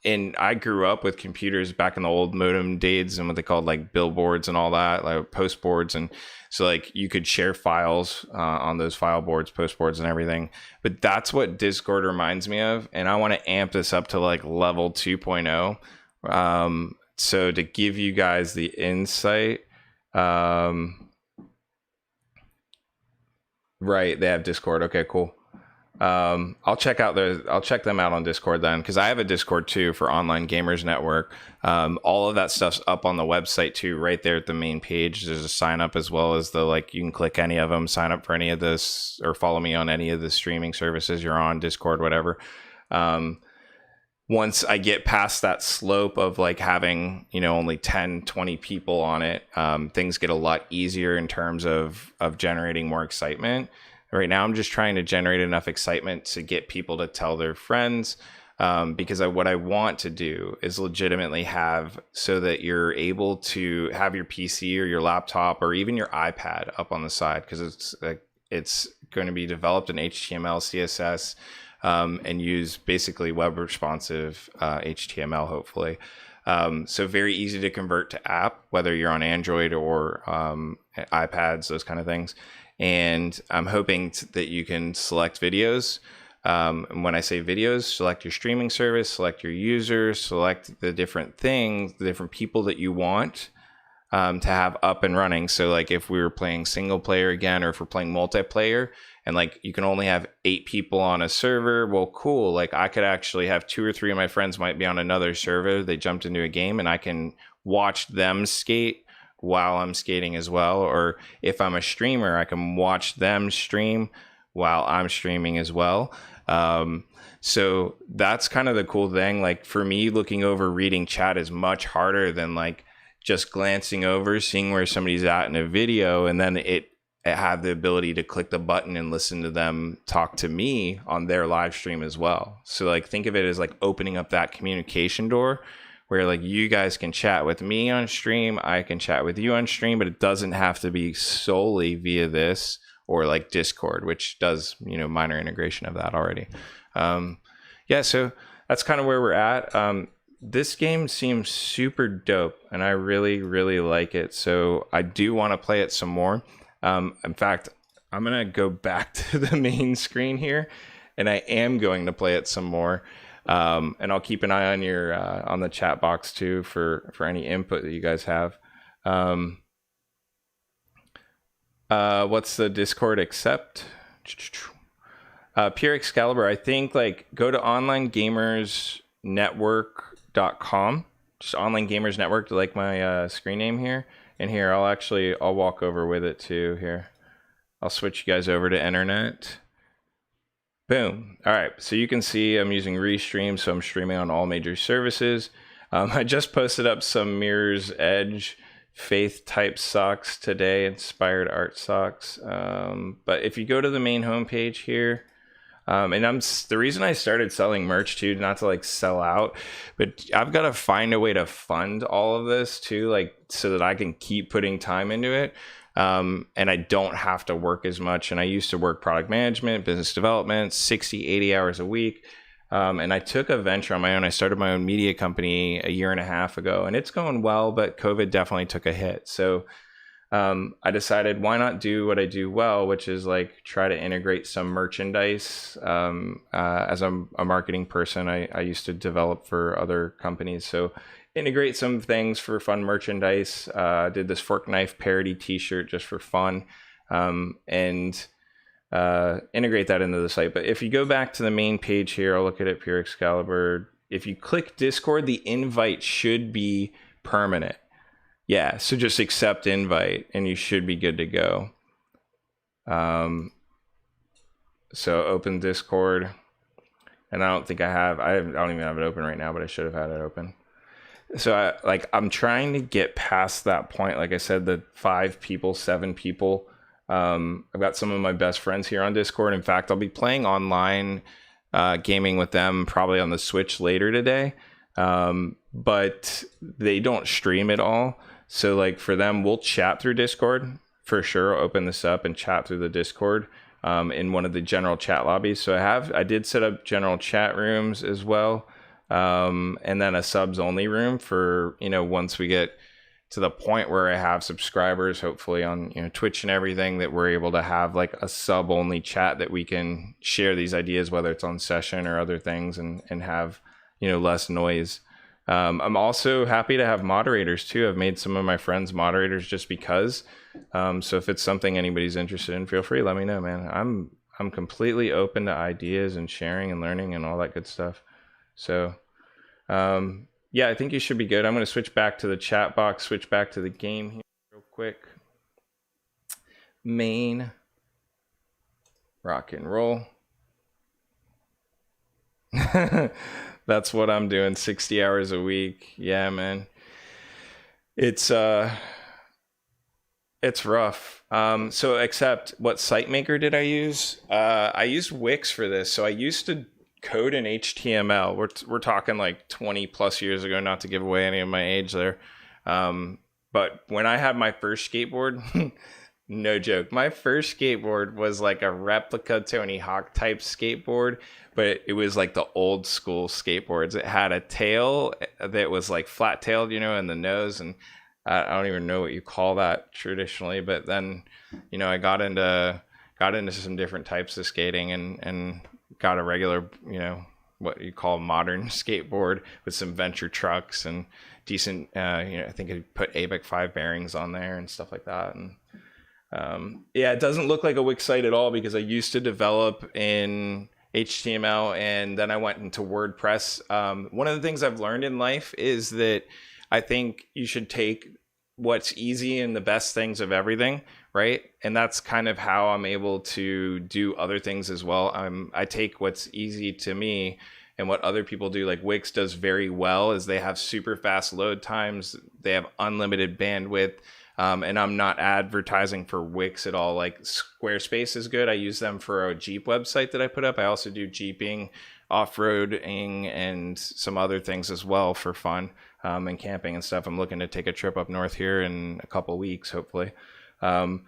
And I grew up with computers back in the old modem days and what they called like billboards and all that, like post boards. And so like you could share files on those file boards, post boards and everything. But that's what Discord reminds me of. And I want to amp this up to like level 2.0. So to give you guys the insight, right, they have Discord. Okay, cool. I'll check them out on Discord then, because I have a Discord too for Online Gamers Network. All of that stuff's up on the website too, right there at the main page. There's a sign up, as well as you can click any of them, sign up for any of this, or follow me on any of the streaming services you're on, Discord, whatever. Once I get past that slope of having, only 10, 20 people on it, things get a lot easier in terms of generating more excitement. Right now, I'm just trying to generate enough excitement to get people to tell their friends, because what I want to do is legitimately have so that you're able to have your PC or your laptop or even your iPad up on the side, because it's going to be developed in HTML, CSS, and use basically web responsive HTML, hopefully. So very easy to convert to app, whether you're on Android or iPads, those kind of things. And I'm hoping that you can select videos. And when I say videos, select your streaming service, select your users, select the different things, the different people that you want to have up and running. So if we were playing single player again, or if we're playing multiplayer, and you can only have 8 people on a server, well, cool. I could actually have 2 or 3 of my friends might be on another server. They jumped into a game, and I can watch them skate while I'm skating as well. Or if I'm a streamer, I can watch them stream while I'm streaming as well. So that's kind of the cool thing. For me, looking over, reading chat is much harder than just glancing over, seeing where somebody's at in a video, and then it have the ability to click the button and listen to them talk to me on their live stream as well. So think of it as opening up that communication door, where you guys can chat with me on stream, I can chat with you on stream, but it doesn't have to be solely via this or Discord, which does, minor integration of that already. So that's kind of where we're at. This game seems super dope, and I really, really like it. So I do want to play it some more. In fact, I'm going to go back to the main screen here, and I am going to play it some more. And I'll keep an eye on your on the chat box too for any input that you guys have. What's the Discord accept? Pure Excalibur, I think go to onlinegamersnetwork.com. Just Online Gamers Network, to my screen name here. And here, I'll walk over with it too here. I'll switch you guys over to internet. Boom. All right. So you can see I'm using Restream. So I'm streaming on all major services. I just posted up some Mirror's Edge faith type socks today, inspired art socks. But if you go to the main homepage here, and the reason I started selling merch too, not to sell out, but I've got to find a way to fund all of this too, so that I can keep putting time into it. And I don't have to work as much. And I used to work product management, business development, 60, 80 hours a week. And I took a venture on my own. I started my own media company a year and a half ago, and it's going well, but COVID definitely took a hit. So I decided, why not do what I do well, which is try to integrate some merchandise. As I'm a marketing person, I used to develop for other companies. So integrate some things for fun merchandise. Did this fork knife parody t-shirt just for fun, and integrate that into the site. But if you go back to the main page here, I'll look at it, Pure Excalibur. If you click Discord, the invite should be permanent. Yeah, so just accept invite and you should be good to go. So open Discord, and I don't even have it open right now, but I should have had it open. So I'm trying to get past that point. Like I said, the 5 people, 7 people. I've got some of my best friends here on Discord. In fact, I'll be playing online gaming with them probably on the Switch later today. But they don't stream at all. So for them, we'll chat through Discord for sure. I'll open this up and chat through the Discord in one of the general chat lobbies. So I did set up general chat rooms as well. And then a subs only room for, once we get to the point where I have subscribers, hopefully on, Twitch and everything, that we're able to have a sub only chat that we can share these ideas, whether it's on session or other things, and have, less noise. I'm also happy to have moderators too. I've made some of my friends moderators just because. So if it's something anybody's interested in, feel free, let me know, man. I'm completely open to ideas and sharing and learning and all that good stuff. So, yeah, I think you should be good. I'm going to switch back to the chat box, switch back to the game here real quick. Main, rock and roll. That's what I'm doing, 60 hours a week. Yeah, man. It's rough. So except what SiteMaker did I use? I used Wix for this. So I used to code in HTML. We're talking like 20 plus years ago, not to give away any of my age there. But when I had my first skateboard, no joke, my first skateboard was like a replica Tony Hawk type skateboard, but it was like the old school skateboards. It had a tail that was like flat tailed, you know, and the nose, and I don't even know what you call that traditionally. But then, you know, I got into some different types of skating and got a regular, you know, what you call modern skateboard with some venture trucks and decent, you know, I think I put ABEC 5 bearings on there and stuff like that. And yeah, it doesn't look like a Wix site at all because I used to develop in HTML and then I went into WordPress. One of the things I've learned in life is that I think you should take what's easy and the best things of everything, right? And that's kind of how I'm able to do other things as well. I take what's easy to me and what other people do, like Wix does very well, is they have super fast load times. They have unlimited bandwidth. And I'm not advertising for Wix at all. Like Squarespace is good. I use them for a Jeep website that I put up. I also do Jeeping, off-roading, and some other things as well for fun, and camping and stuff. I'm looking to take a trip up north here in a couple weeks, hopefully. But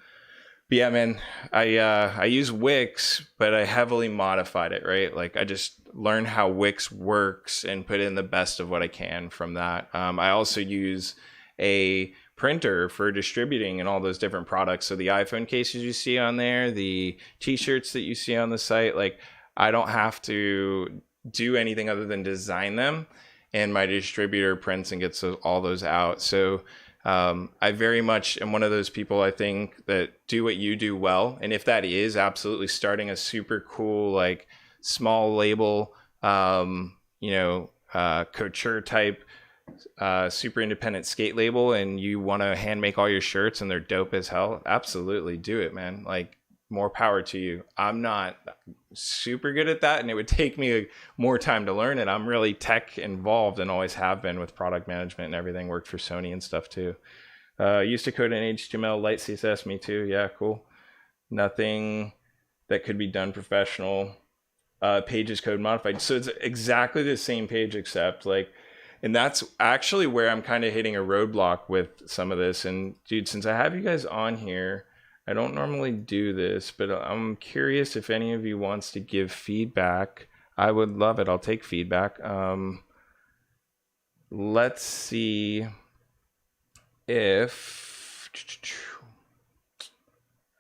yeah, man, I use Wix, but I heavily modified it, right? Like I just learned how Wix works and put in the best of what I can from that. I also use a printer for distributing and all those different products. So the iPhone cases you see on there, the t-shirts that you see on the site, like I don't have to do anything other than design them, and my distributor prints and gets all those out. So I very much am one of those people, I think, that do what you do well. And if that is absolutely starting a super cool, like small label, you know, couture type, super independent skate label, and you want to hand make all your shirts and they're dope as hell, absolutely do it, man. Like more power to you. I'm not super good at that, and it would take me more time to learn it. I'm really tech involved and always have been with product management and everything. Worked for Sony and stuff too. Used to code in HTML, light CSS, me too. Yeah, cool. Nothing that could be done professional. Pages code modified. So it's exactly the same page except like, and that's actually where I'm kind of hitting a roadblock with some of this. And dude, since I have you guys on here, I don't normally do this, but I'm curious if any of you wants to give feedback. I would love it. I'll take feedback. Let's see if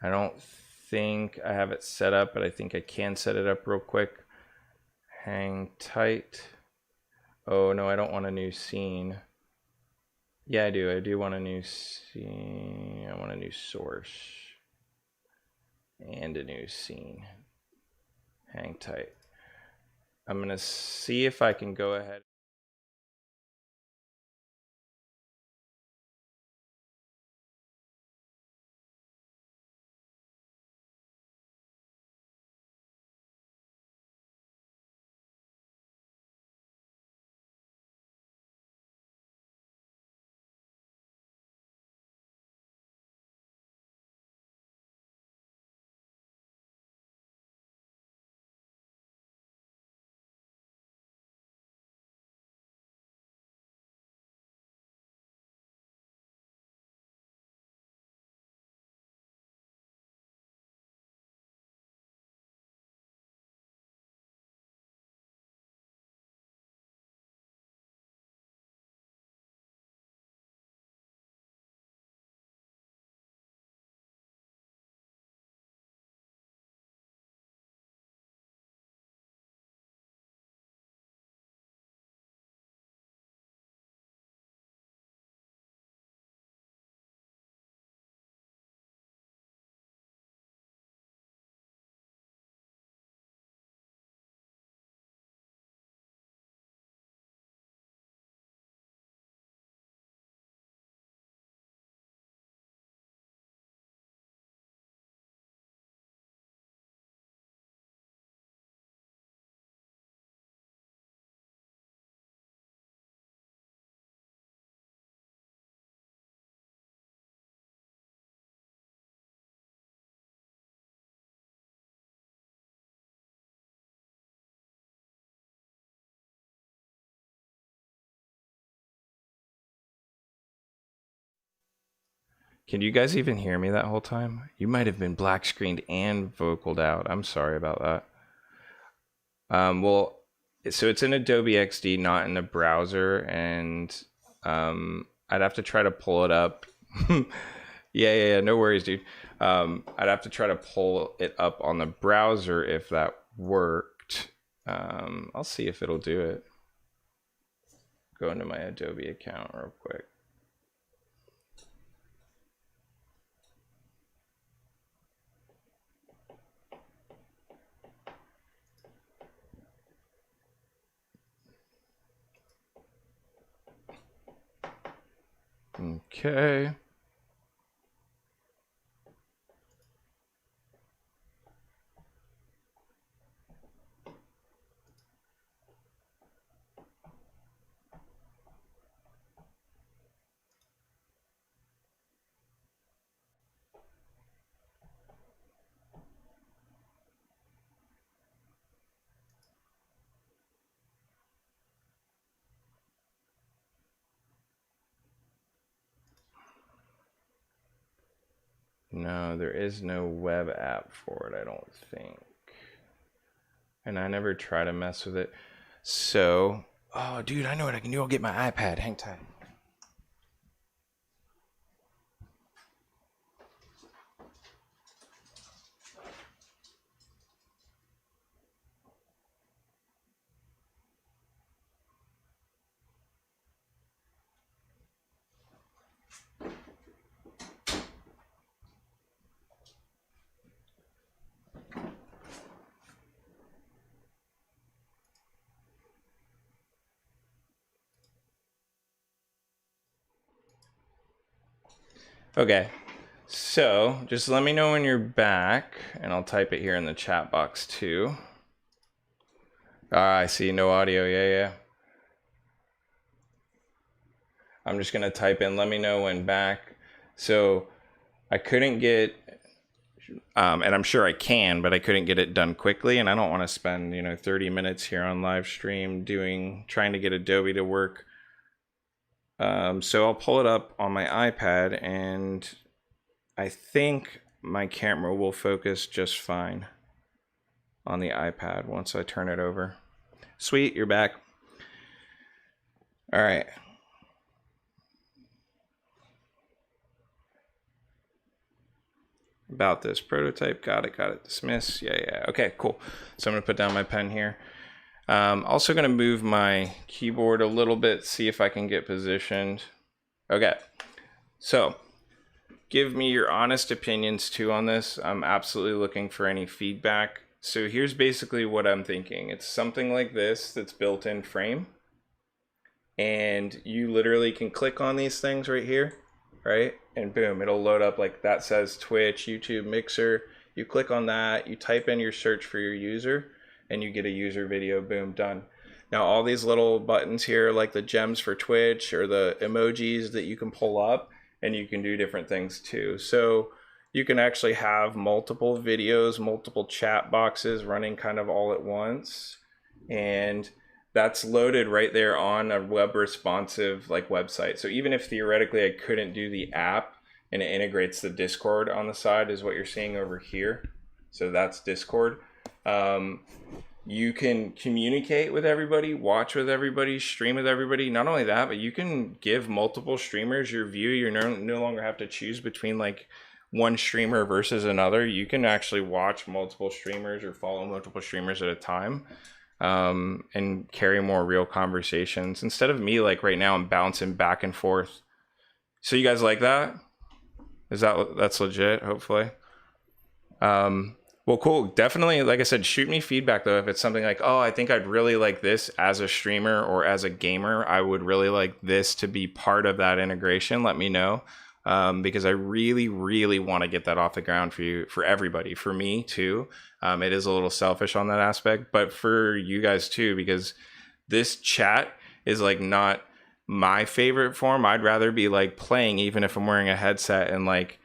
I don't think I have it set up, but I think I can set it up real quick. Hang tight. Oh no, I don't want a new scene. Yeah, I do. I do want a new scene. I want a new source and a new scene. Hang tight. I'm gonna see if I can go ahead. Can you guys even hear me that whole time? You might have been black screened and vocaled out. I'm sorry about that. Well, so it's in Adobe XD, not in the browser, and I'd have to try to pull it up. Yeah, no worries, dude. I'd have to try to pull it up on the browser if that worked. I'll see if it'll do it. Go into my Adobe account real quick. Okay. No, there is no web app for it, I don't think. And I never try to mess with it. So, oh, dude, I know what I can do. I'll get my iPad. Hang tight. Okay, so just let me know when you're back, and I'll type it here in the chat box too. I see no audio. Yeah. I'm just gonna type in, let me know when back. So I couldn't get, and I'm sure I can, but I couldn't get it done quickly, and I don't want to spend 30 minutes here on live stream trying to get Adobe to work. So I'll pull it up on my iPad, and I think my camera will focus just fine on the iPad once I turn it over. Sweet, you're back. All right. About this prototype, got it, dismiss, yeah, okay, cool. So I'm gonna put down my pen here. Also gonna move my keyboard a little bit, see if I can get positioned. Okay, so give me your honest opinions too on this. I'm absolutely looking for any feedback. So here's basically what I'm thinking. It's something like this that's built in frame, and you literally can click on these things right here, right? And boom, it'll load up like that says Twitch, YouTube, Mixer. You click on that, you type in your search for your user, and you get a user video, boom, done. Now all these little buttons here, like the gems for Twitch or the emojis that you can pull up, and you can do different things too. So you can actually have multiple videos, multiple chat boxes running kind of all at once. And that's loaded right there on a web responsive like website. So even if theoretically I couldn't do the app, and it integrates the Discord on the side is what you're seeing over here. So that's Discord. You can communicate with everybody, watch with everybody, stream with everybody. Not only that, but you can give multiple streamers your view. You no longer have to choose between like one streamer versus another. You can actually watch multiple streamers or follow multiple streamers at a time, and carry more real conversations instead of me like right now I'm bouncing back and forth. So you guys like that? That's legit, hopefully. Well, cool. Definitely, like I said, shoot me feedback though. If it's something like, oh, I think I'd really like this as a streamer or as a gamer, I would really like this to be part of that integration. Let me know. Because I really, really want to get that off the ground for you, for everybody, for me too. It is a little selfish on that aspect, but for you guys too, because this chat is like not my favorite form. I'd rather be like playing, even if I'm wearing a headset, and like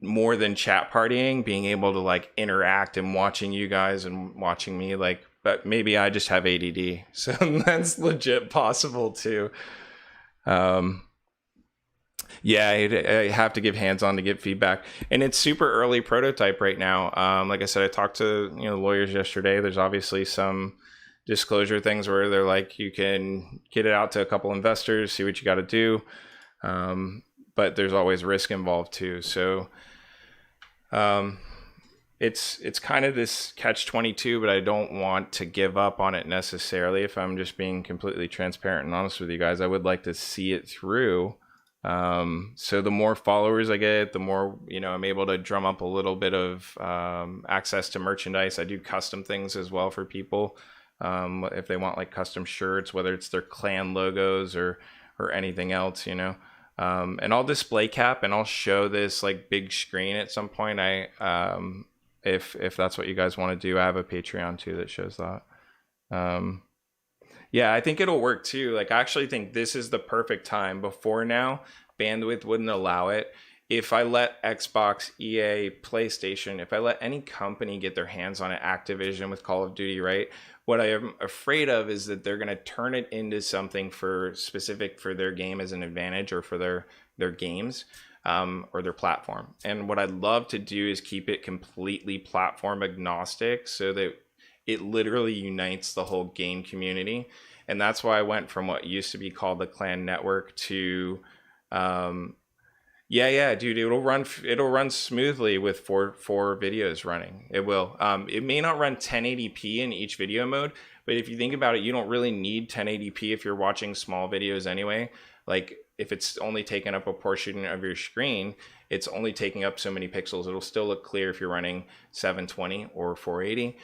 more than chat partying, being able to like interact and watching you guys and watching me, like, but maybe I just have ADD. So that's legit possible too. Yeah, I have to give hands-on to get feedback, and it's super early prototype right now. Like I said, I talked to lawyers yesterday. There's obviously some disclosure things where they're like, you can get it out to a couple investors, see what you got to do, but there's always risk involved too. So it's kind of this catch-22, but I don't want to give up on it necessarily. If I'm just being completely transparent and honest with you guys, I would like to see it through. So the more followers I get, the more, I'm able to drum up a little bit of access to merchandise. I do custom things as well for people. If they want like custom shirts, whether it's their clan logos or anything else, and I'll display cap and I'll show this like big screen at some point. If that's what you guys want to do, I have a Patreon too that shows that. Yeah, I think it'll work too. Like, I actually think this is the perfect time. Before now, bandwidth wouldn't allow it. If I let Xbox, EA, PlayStation, if I let any company get their hands on it, Activision with Call of Duty, right? What I am afraid of is that they're going to turn it into something specific for their game as an advantage, or for their games, or their platform. And what I'd love to do is keep it completely platform agnostic, so that it literally unites the whole game community. And that's why I went from what used to be called the Clan Network to, dude, it'll run smoothly with four videos running. It will. It may not run 1080p in each video mode, but if you think about it, you don't really need 1080p if you're watching small videos anyway. Like, if it's only taking up a portion of your screen, it's only taking up so many pixels. It'll still look clear if you're running 720 or 480.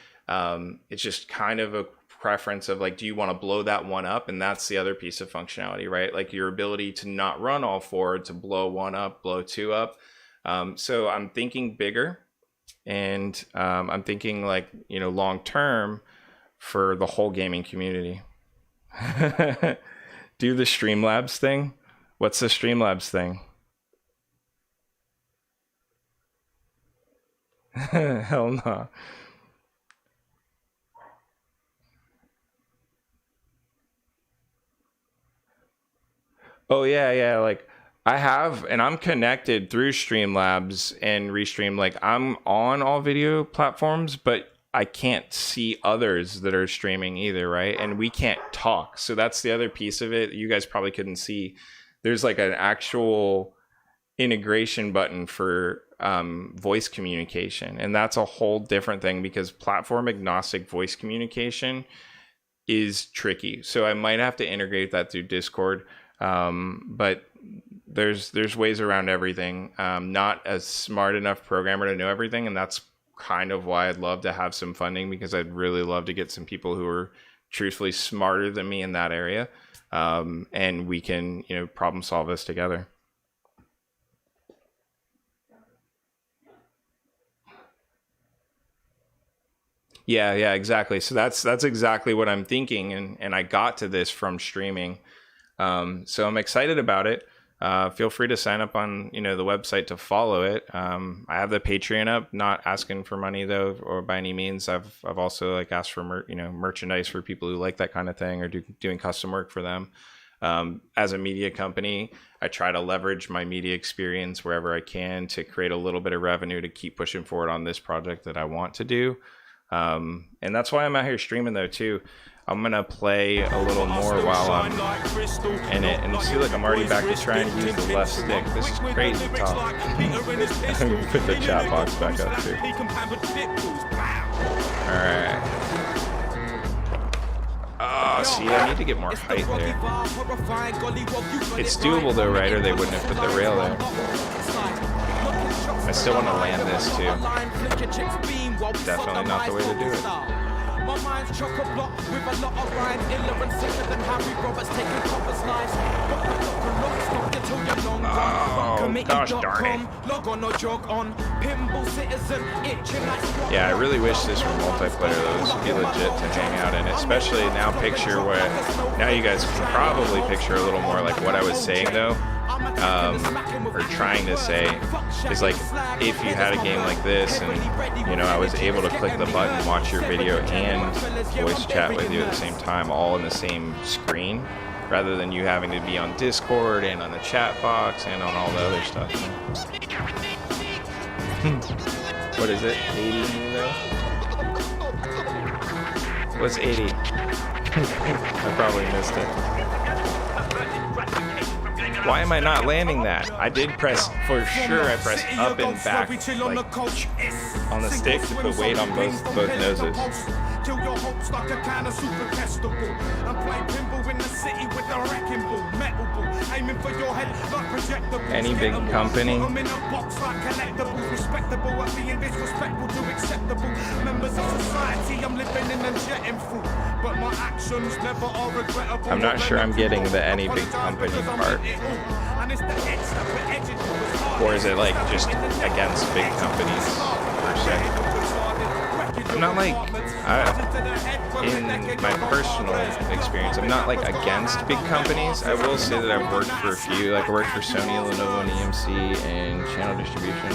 It's just kind of a preference of like, do you want to blow that one up? And that's the other piece of functionality, right? Like your ability to not run all four, to blow one up, blow two up. So I'm thinking bigger, and I'm thinking like, long term for the whole gaming community. Do the Streamlabs thing. What's the Streamlabs thing? Hell no. Oh yeah, like I have, and I'm connected through Streamlabs and Restream. Like, I'm on all video platforms, but I can't see others that are streaming either, right? And we can't talk. So that's the other piece of it you guys probably couldn't see. There's like an actual integration button for voice communication, and that's a whole different thing, because platform agnostic voice communication is tricky. So I might have to integrate that through Discord. But there's ways around everything. Not a smart enough programmer to know everything, and that's kind of why I'd love to have some funding, because I'd really love to get some people who are truthfully smarter than me in that area, and we can problem solve this together. Yeah, exactly. So that's exactly what I'm thinking, and I got to this from streaming. So I'm excited about it. Feel free to sign up on the website to follow it. I have the Patreon up, not asking for money though, or by any means. I've also like asked for merchandise for people who like that kind of thing, or doing custom work for them. As a media company, I try to leverage my media experience wherever I can to create a little bit of revenue to keep pushing forward on this project that I want to do. And that's why I'm out here streaming though too. I'm gonna play a little more while I'm in it, and see, like, I'm already back to trying to use the left stick. This is crazy tough. I'm gonna put the chat box back up too. Alright. Oh, see, I need to get more height there. It's doable though, right? Or they wouldn't have put the rail there. I still want to land this too. Definitely not the way to do it. My mind's chock-a-block with a lot of rhymes, iller and sicker than Harry Roberts taking coppers' lives. Oh, gosh darn it. Log on or jog on. Pinball citizen, itching like squat. Yeah, I really wish this were multiplayer though. This would be legit to hang out in, especially now. Picture what, now you guys can probably picture a little more like what I was saying though. Or trying to say is like, if you had a game like this and I was able to click the button, watch your video and voice chat with you at the same time, all in the same screen, rather than you having to be on Discord and on the chat box and on all the other stuff. What is it? 80 though? What's 80? I probably missed it. Why am I not landing that? I did press, for sure I pressed up and back, like, on the stick to put weight on both noses. Kill your hopes like a kind of super festival. I'm playing pinball in the city with a wrecking ball, metal ball, aiming for your head like projectable. Any big company. I'm in a box like collectibles, respectable at being disrespectful to acceptable members of society. I'm living in and jetting through, but my actions never are regrettable. I'm not sure I'm getting the any big company part. Or is it like just against big companies per se? I'm not like, in my personal experience, I'm not like against big companies. I will say that I've worked for a few, like I worked for Sony, Lenovo, and EMC and Channel Distribution.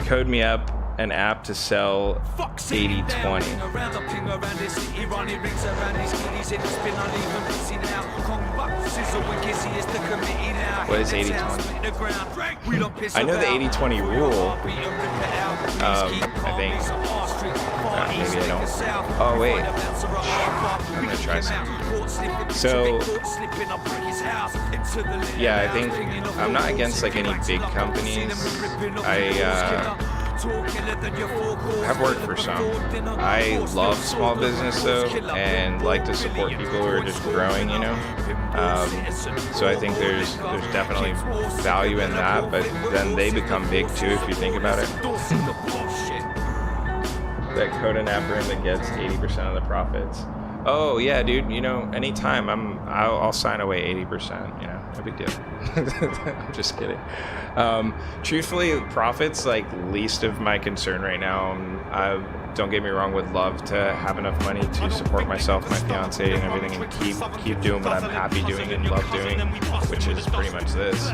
Code me up an app to sell 80/20. What is 80/20? I know the 80/20 rule. I think. Maybe I don't. Oh wait. I'm gonna try something. So yeah, I think I'm not against like any big companies. I've worked for some. I love small business though, and like to support people who are just growing, you know. So I think there's definitely value in that, but then they become big too if you think about it. That code an app room that gets 80% of the profits. Oh yeah, dude. You know, anytime I'll sign away 80%. You know, no big deal. I'm just kidding. Truthfully, profits like least of my concern right now. Don't get me wrong, would love to have enough money to support myself, my fiance, and everything, and keep doing what I'm happy doing and love doing, which is pretty much this.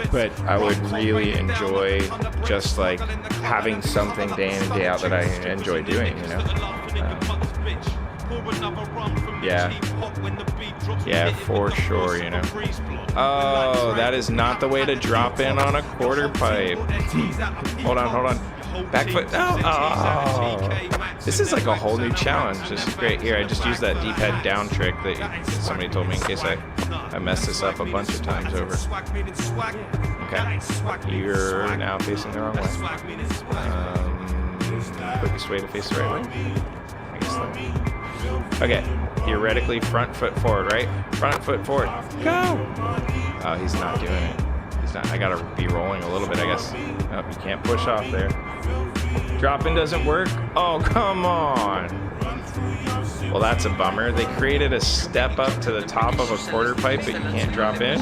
But I would really enjoy just like having something day in and day out that I enjoy doing, you know. Yeah, for sure, you know. Oh, that is not the way to drop in on a quarter pipe. Hold on. Back foot. Oh. This is like a whole new challenge. This is great. Here, I just used that D-pad down trick that somebody told me in case I messed this up a bunch of times over. Okay. You're now facing the wrong way. Quickest way to face the right way? I guess that. Okay. Theoretically, front foot forward, right? Front foot forward. Go! Oh, he's not doing it. I gotta be rolling a little bit, I guess. Oh, you can't push off there. Drop in doesn't work? Oh, come on. Well, that's a bummer. They created a step up to the top of a quarter pipe, but you can't drop in.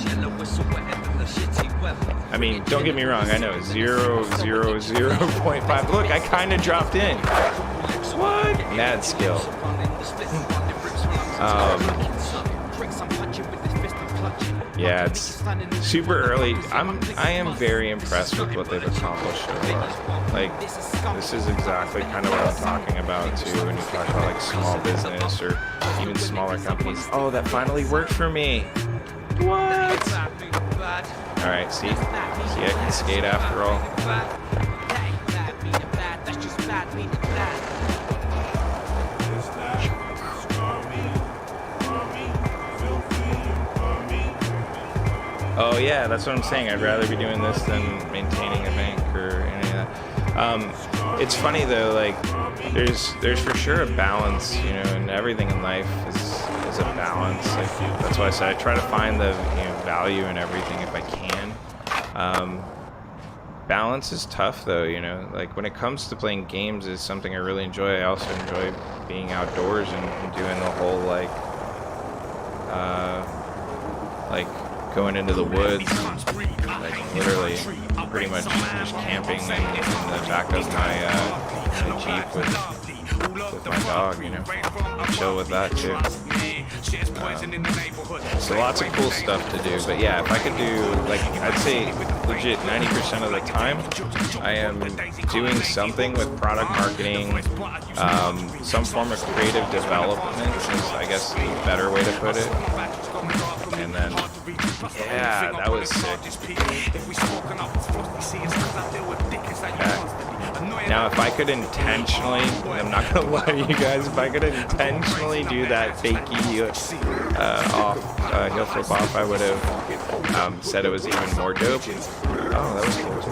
I mean, don't get me wrong. I know 0.5. Look, I kind of dropped in. What? Mad skill. Yeah, it's super early. I am very impressed with what they've accomplished so far. Like, this is exactly kind of what I'm talking about too when you talk about like small business or even smaller companies. Oh, that finally worked for me. What? All right, see, I can skate after all. Oh yeah, that's what I'm saying. I'd rather be doing this than maintaining a bank or any of that. It's funny though, like there's for sure a balance, you know, and everything in life is a balance. Like that's why I said I try to find the value in everything if I can. Balance is tough though, you know. Like when it comes to playing games, is something I really enjoy. I also enjoy being outdoors and doing the whole like going into the woods, like literally pretty much just camping in the back of my Jeep with my dog, you know. Chill with that too. So lots of cool stuff to do. But yeah, if I could do, like, I'd say legit 90% of the time, I am doing something with product marketing, some form of creative development is, I guess, the better way to put it. And then, yeah, that was sick. Now, if I could intentionally, I'm not gonna lie to you guys, if I could intentionally do that fakie heel flip off, I would have said it was even more dope. Oh, that was cool too.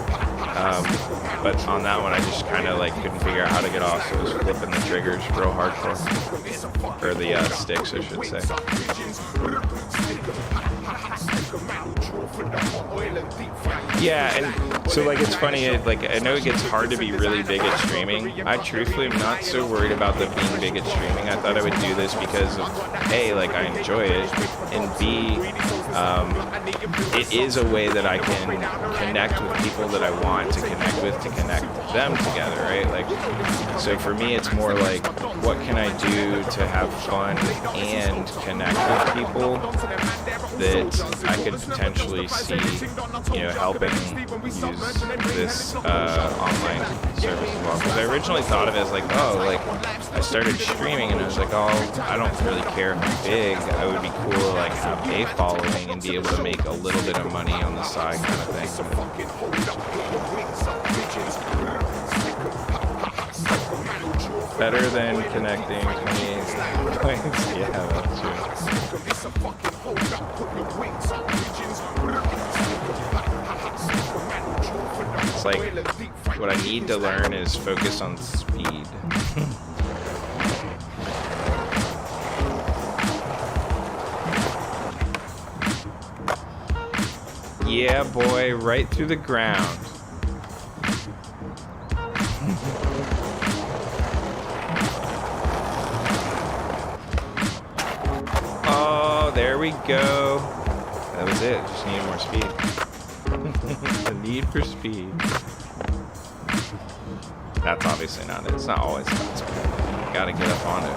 But on that one, I just kind of like couldn't figure out how to get off, so I was flipping the triggers real hardcore, or the sticks, I should say. Yeah, and so like it's funny, like I know it gets hard to be really big at streaming. I truthfully am not so worried about the being big at streaming. I thought I would do this because of A, like I enjoy it, and B, it is a way that I can connect with people that I want to connect with, to connect them together, right? Like, so for me, it's more like, what can I do to have fun and connect with people that I could potentially see, you know, helping use this online service as well. Because I originally thought of it as like, oh, like I started streaming and I was like, oh, I don't really care if I'm big. I would be cool to like have a following and be able to make a little bit of money on the side, kind of thing. Better than connecting 20 points. Yeah, that's true. It's like what I need to learn is focus on speed. Yeah, boy, right through the ground. Oh, there we go. That was it. Just needed more speed. The need for speed. That's obviously not it. It's not always about speed. You gotta get up on it.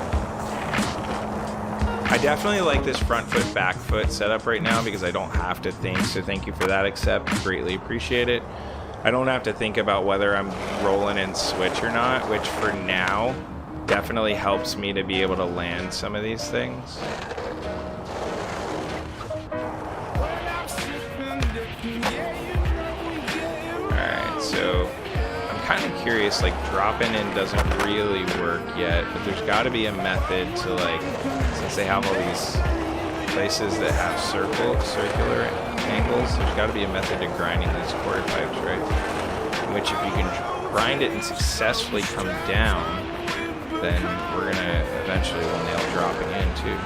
I definitely like this front foot, back foot setup right now because I don't have to think, so thank you for that, Accept. Greatly appreciate it. I don't have to think about whether I'm rolling in switch or not, which for now definitely helps me to be able to land some of these things. Alright, so I'm kind of curious, like dropping in doesn't really work yet, but there's got to be a method to, like, since they have all these places that have circular angles, there's got to be a method to grinding these quarter pipes, right? In which if you can grind it and successfully come down, then we're gonna eventually will nail dropping in too.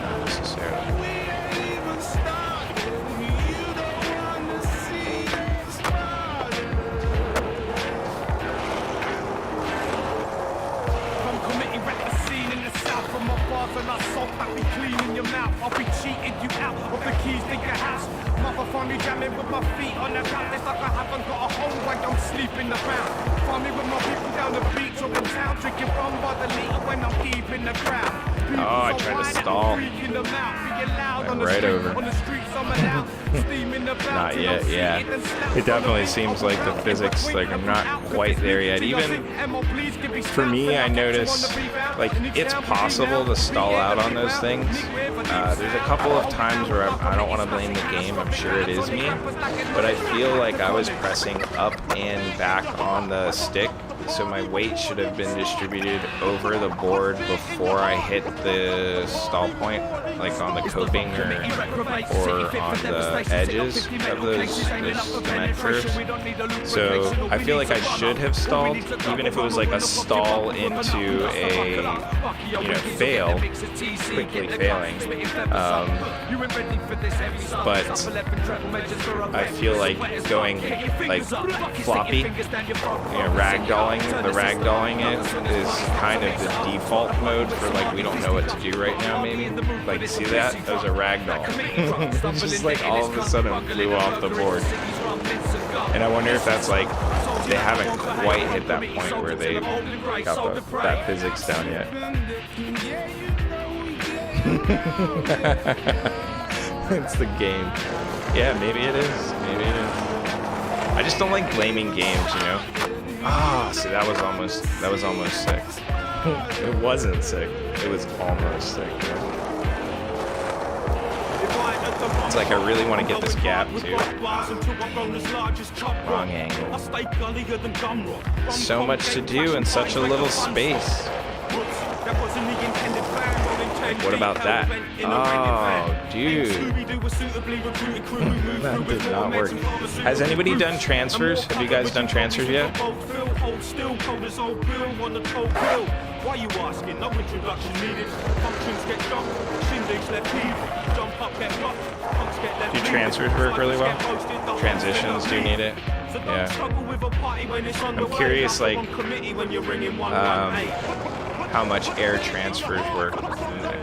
Not necessarily. And I salt that be cleaning your mouth. I'll be cheating you out of the keys to your house. Mother find me jamming with my feet on the ground. It's like I haven't got a home like I'm sleeping around. Find me with my people down the beach or in town, drinking rum by the liter when I'm deep in the crowd. People oh, I tried to stall. Right over. Not yet, yeah. It definitely seems like the physics, like I'm not quite there yet. Even for me, I notice, like, it's possible to stall out on those things. There's a couple of times where I don't want to blame the game, I'm sure it is me, but I feel like I was pressing up and back on the stick, so my weight should have been distributed over the board before I hit the stall point, like on the coping or on the edges of those cement curves. So I feel like I should have stalled, even if it was like a stall into a, you know, fail, quickly failing. But I feel like going like floppy, you know, ragdolling, the ragdolling it is kind of the default mode for, like, we don't know what to do right now, maybe. Like, see that? That was a ragdoll. Just like all of a sudden flew off the board. And I wonder if that's like they haven't quite hit that point where they got that physics down yet. It's the game. Yeah, maybe it is. Maybe it is. I just don't like blaming games, you know. Ah, see, that was almost sick. It wasn't sick. It was almost sick. You know? It's like I really want to get this gap too. Wrong angle. So much to do in such a little space. What about that? Oh, dude. That did not work. Has anybody done transfers? Have you guys done transfers yet? Why you asking? No introduction needed. Functions get jumped, shindigs left heaved, jump up, get blocked, punks get left. Do transfers work really well? Transitions do need it. Yeah. I'm curious, like, how much air transfers work.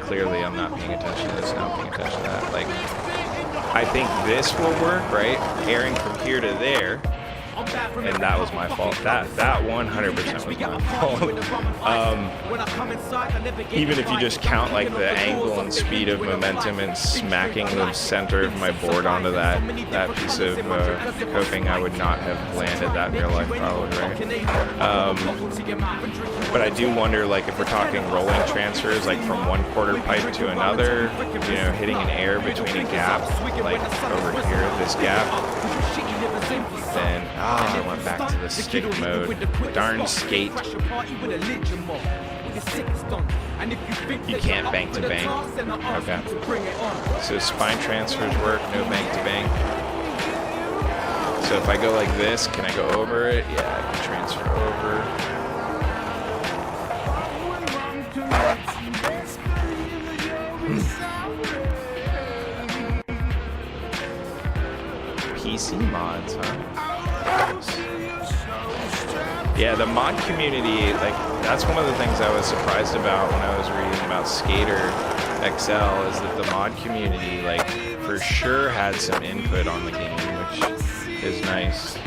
Clearly, I'm not paying attention to this. Not paying attention to that. Like, I think this will work, right? Airing from here to there. And that was my fault. That 100% was my fault. Even if you just count like the angle and speed of momentum and smacking the center of my board onto that piece of coping, I would not have landed that in real life probably, right? But I do wonder, like, if we're talking rolling transfers, like from one quarter pipe to another, you know, hitting an air between a gap, like over here, this gap. Then, I went back to the stick mode. Darn skate. You can't bank to bank. Okay. So spine transfers work, no bank to bank. So if I go like this, can I go over it? Yeah, I can transfer over. PC mods, huh? Yeah, the mod community, like, that's one of the things I was surprised about when I was reading about Skater XL, is that the mod community, like, for sure had some input on the game, which is nice.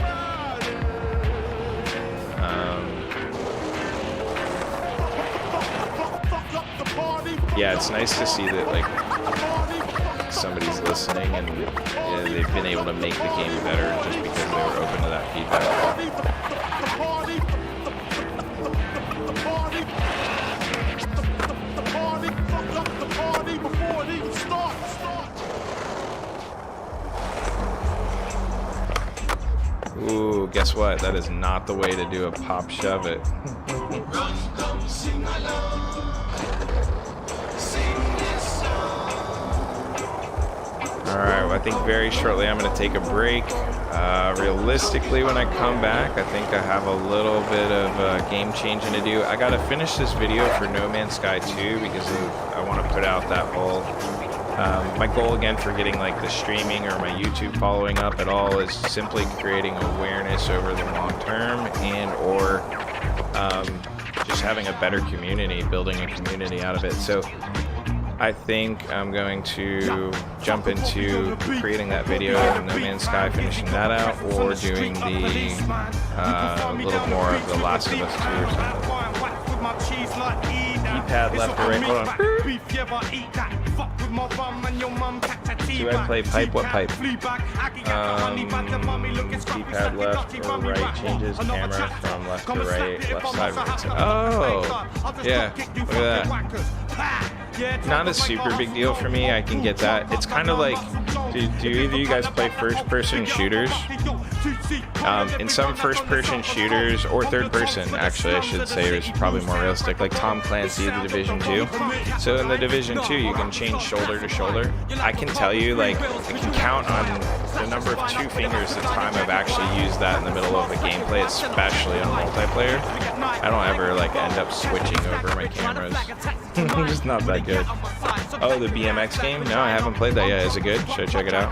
Yeah, it's nice to see that, like, somebody's listening and they've been able to make the game better just because they were open to that feedback. Ooh, guess what? That is not the way to do a pop shove it. Alright, well, I think very shortly I'm going to take a break. Realistically, when I come back, I think I have a little bit of game changing to do. I got to finish this video for No Man's Sky 2 because I want to put out that whole... my goal again for getting like the streaming or my YouTube following up at all is simply creating awareness over the long term and or just having a better community, building a community out of it. So I think I'm going to jump into creating that video of No Man's Sky, finishing that out, or doing the little more of The Last of Us 2 or something. D-pad left or right, hold on. Do I play pipe? What pipe? D-pad left or right changes camera from left to right, left side, right side. Oh, yeah, look at that. Not a super big deal for me. I can get that. It's kind of like, do either of you guys play first-person shooters? In some first-person shooters, or third-person, actually, I should say, is probably more realistic, like Tom Clancy, The Division 2. So in The Division 2, you can change shoulder to shoulder. I can tell you, like, I can count on the number of 2 fingers the time I've actually used that in the middle of a gameplay, especially on multiplayer. I don't ever, like, end up switching over my cameras. I'm just not that good. Oh, the BMX game? No, I haven't played that yet. Is it good? Should I check it out?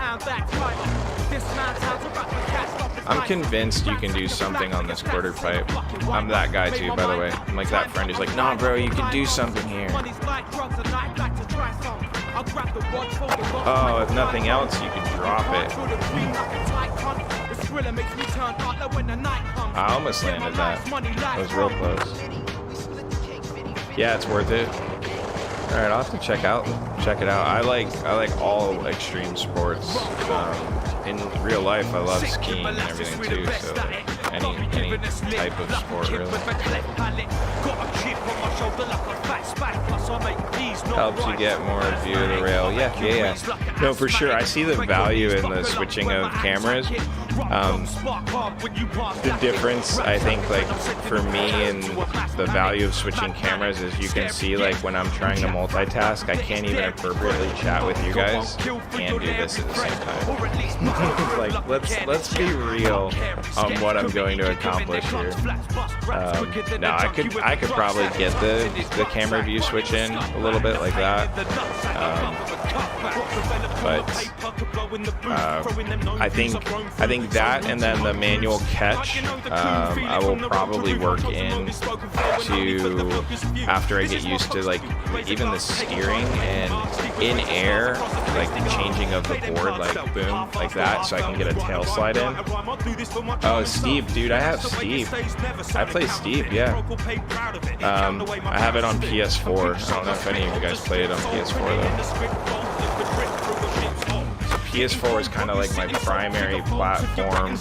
I'm convinced you can do something on this quarter pipe. I'm that guy too, by the way. I'm like that friend who's like, nah, bro, you can do something here. Oh, if nothing else, you can drop it. thriller makes me turn butler when the night comes. I almost landed that. That was real close. Yeah, it's worth it. All right, I'll have to check it out. I like all extreme sports. In real life, I love skiing and everything too. So any type of sport really helps you get more view of the rail. Yeah. No, for sure. I see the value in the switching of cameras. The difference, I think, like for me, and the value of switching cameras is you can see, like, when I'm trying to multitask, I can't even appropriately chat with you guys and do this at the same time. Like, let's be real on what I'm going to accomplish here. No, I could probably get the camera view switch in a little bit like that. But I think that, and then the manual catch, I will probably work in to, after I get used to, like, even the steering and in air, like the changing of the board, like boom, like that, so I can get a tail slide in. Oh, Steve, dude, I have Steve. I play Steve, yeah. I have it on PS4. I don't know if any of you guys play it on PS4 though. PS4 is kind of like my primary platform.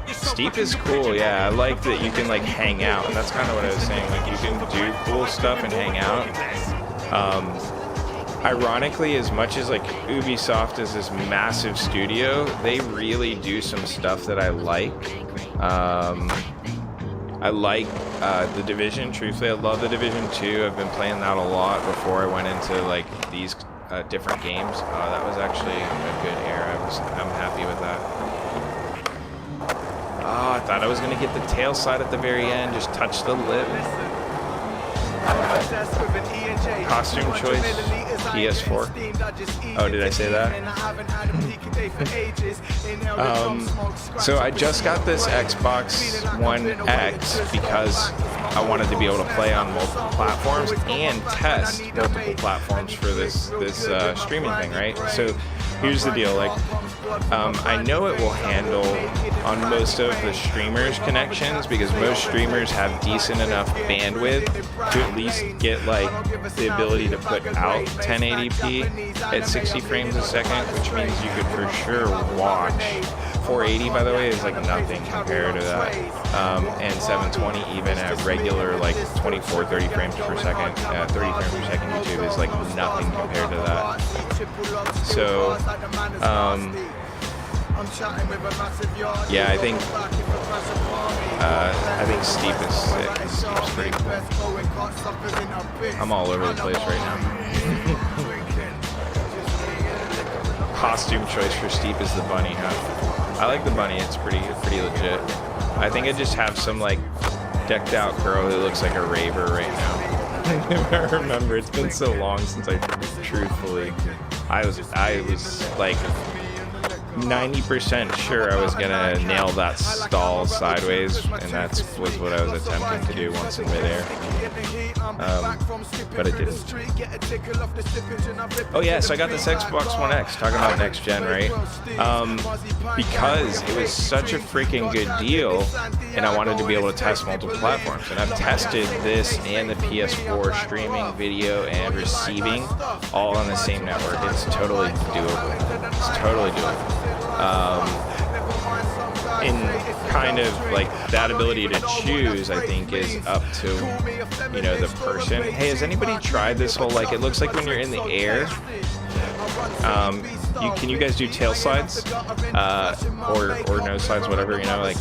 Steep is cool, yeah. I like that you can, like, hang out, and that's kind of what I was saying. Like, you can do cool stuff and hang out. Ironically, as much as, like, Ubisoft is this massive studio, they really do some stuff that I like. I like The Division. Truthfully, I love The Division 2. I've been playing that a lot before I went into, like, these different games. That was actually a good air. I'm happy with that. Oh, I thought I was gonna get the tail slide at the very end. Just touch the lip. Costume choice, PS4. Oh, did I say that? So I just got this Xbox One X because I wanted to be able to play on multiple platforms and test multiple platforms for this streaming thing, right? So here's the deal, like, I know it will handle on most of the streamers' connections, because most streamers have decent enough bandwidth to at least get, like, the ability to put out 1080p at 60 frames a second, which means you could for sure watch. 480, by the way, is like nothing compared to that. And 720 even at regular, like, 24, 30 frames per second, 30 frames per second YouTube is like nothing compared to that. So, yeah, I think Steep is sick. Steep's pretty cool. I'm all over the place right now. Costume choice for Steep is the bunny, huh? I like the bunny. It's pretty legit. I think I just have some, like, decked out girl who looks like a raver right now. I remember, it's been so long since I was like 90% sure I was gonna nail that stall sideways, and that was what I was attempting to do once in midair. But it didn't. Oh yeah, so I got this Xbox One X, talking about next gen, right? Because it was such a freaking good deal, and I wanted to be able to test multiple platforms. And I've tested this and the PS4 streaming, video, and receiving all on the same network. It's totally doable. It's totally doable. In kind of like that ability to choose, I think, is up to, you know, the person. Hey, has anybody tried this whole, like, it looks like when you're in the air, can you guys do tail slides, or nose slides, whatever, you know, like,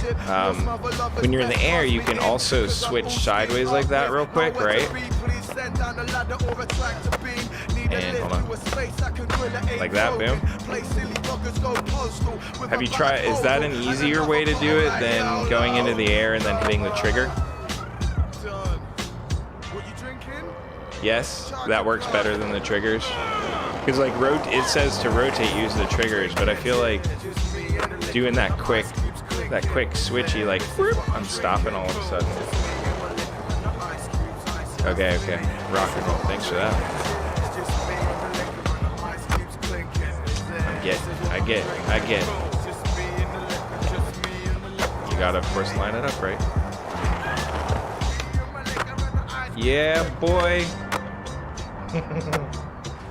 when you're in the air, you can also switch sideways like that real quick, right? And hold on, like that, boom. Have you tried, is that an easier way to do it than going into the air and then hitting the trigger? Yes, that works better than the triggers. Because, like, it says to rotate, use the triggers, but I feel like doing that quick switchy, like, whoop, I'm stopping all of a sudden. Okay, rock and roll. Thanks for that. I get. gotta, of course, line it up right. Yeah, boy.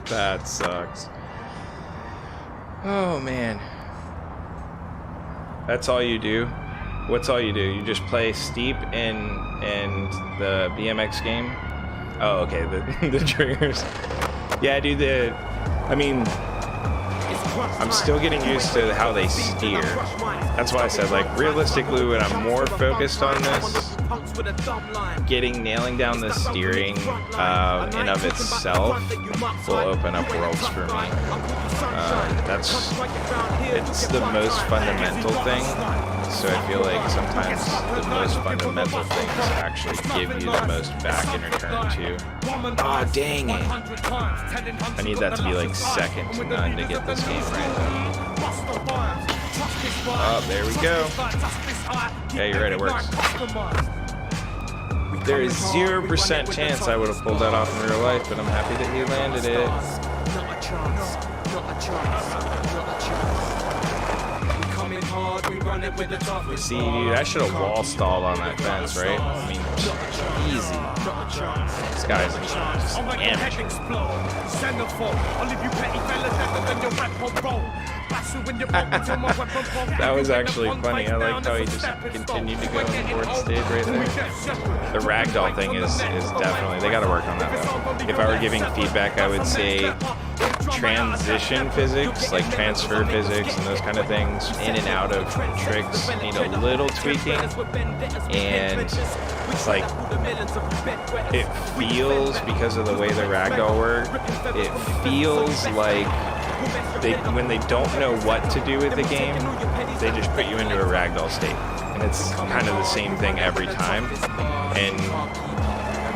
That sucks. Oh, man. That's all you do? What's all you do? You just play Steep and the BMX game? Oh, okay, the triggers. Yeah, dude, I mean, I'm still getting used to how they steer. That's why I said, like, realistically, when I'm more focused on this, nailing down the steering in of itself will open up worlds for me. It's the most fundamental thing, so I feel like sometimes the most fundamental things actually give you the most back in return too. Oh, dang it. I need that to be like second to none to get this game right though. Oh, there we go. Yeah, you're right, it works. There is 0% chance I would have pulled that off in real life, but I'm happy that he landed it. See, dude, I should have wall stalled on that fence, right? I mean, easy. This guy's just amateur. That was actually funny. I liked how he just continued to go on the board stage right there. The ragdoll thing is definitely, they gotta work on that though. If I were giving feedback, I would say transition physics, like transfer physics and those kind of things, in and out of tricks need a little tweaking, and it's like, it feels, because of the way the ragdoll work, it feels like when they don't know what to do with the game, they just put you into a ragdoll state, and it's kind of the same thing every time. And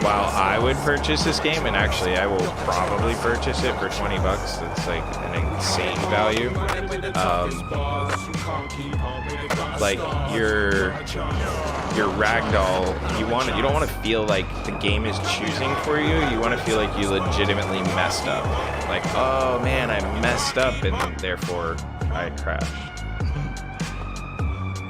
while I would purchase this game, and actually I will probably purchase it for $20, it's like an insane value. Like your ragdoll, you don't want to feel like the game is choosing for you. You want to feel like you legitimately messed up. Like, oh man, I messed up, and therefore I crashed.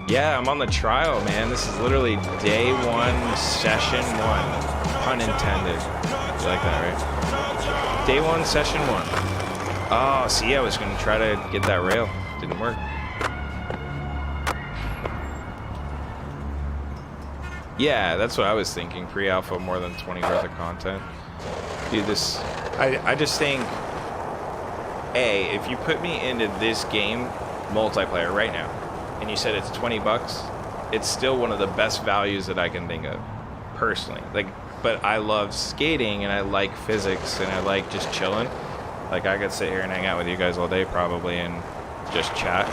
Yeah, I'm on the trial, man. This is literally day 1, session 1. Pun intended. You like that, right? Day 1, session 1. Oh, see, I was going to try to get that rail. Didn't work. Yeah, that's what I was thinking. Pre-alpha, more than 20 worth of content. Dude, this... I just think... A, if you put me into this game, multiplayer, right now, and you said it's $20, it's still one of the best values that I can think of, personally. Like, but I love skating, and I like physics, and I like just chilling. Like, I could sit here and hang out with you guys all day, probably, and just chat.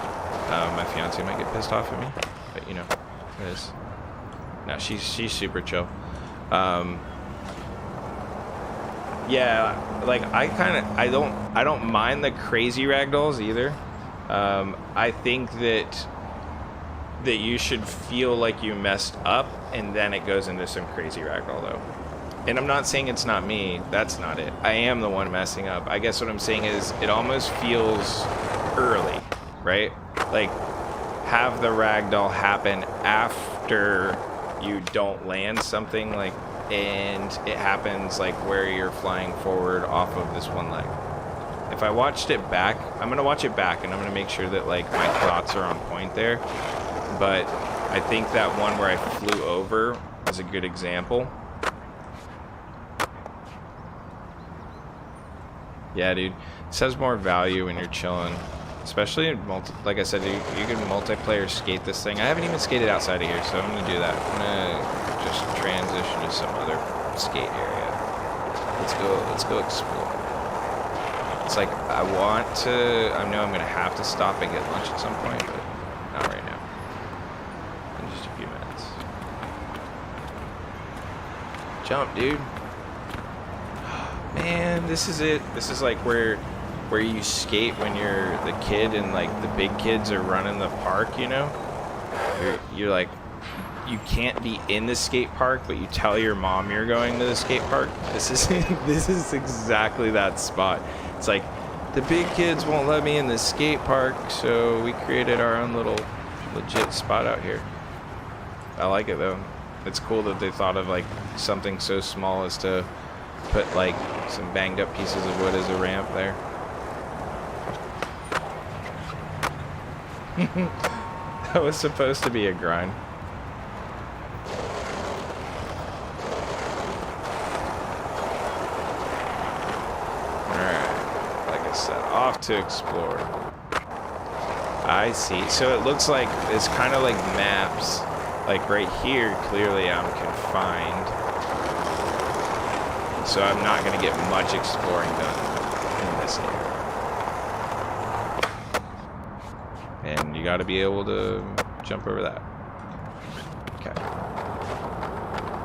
My fiance might get pissed off at me, but you know, it is. No, she's super chill. Yeah, like, I don't mind the crazy ragdolls either. I think that you should feel like you messed up, and then it goes into some crazy ragdoll though. And I'm not saying it's not me. That's not it. I am the one messing up. I guess what I'm saying is it almost feels early, right? Like, have the ragdoll happen after you don't land something, like, and it happens like where you're flying forward off of this one leg. If I watched it back, I'm gonna watch it back, and I'm gonna make sure that like my thoughts are on point there. But I think that one where I flew over is a good example. Yeah, dude, this has more value when you're chilling, especially in like I said, you can multiplayer skate this thing. I haven't even skated outside of here, so I'm gonna do that. I'm gonna just transition to some other skate area. Let's go explore. It's like, I know I'm gonna have to stop and get lunch at some point, but not right now. In just a few minutes. Jump, dude. Man, this is it. This is like where you skate when you're the kid and like the big kids are running the park, you know? You're like, you can't be in the skate park, but you tell your mom you're going to the skate park. This is exactly that spot. It's like, the big kids won't let me in the skate park, so we created our own little legit spot out here. I like it though. It's cool that they thought of like something so small as to put like some banged up pieces of wood as a ramp there. That was supposed to be a grind. Alright, like I said, off to explore. I see. So it looks like it's kind of like maps. Like right here, clearly I'm confined. So I'm not going to get much exploring done in this area. And you got to be able to jump over that. Okay.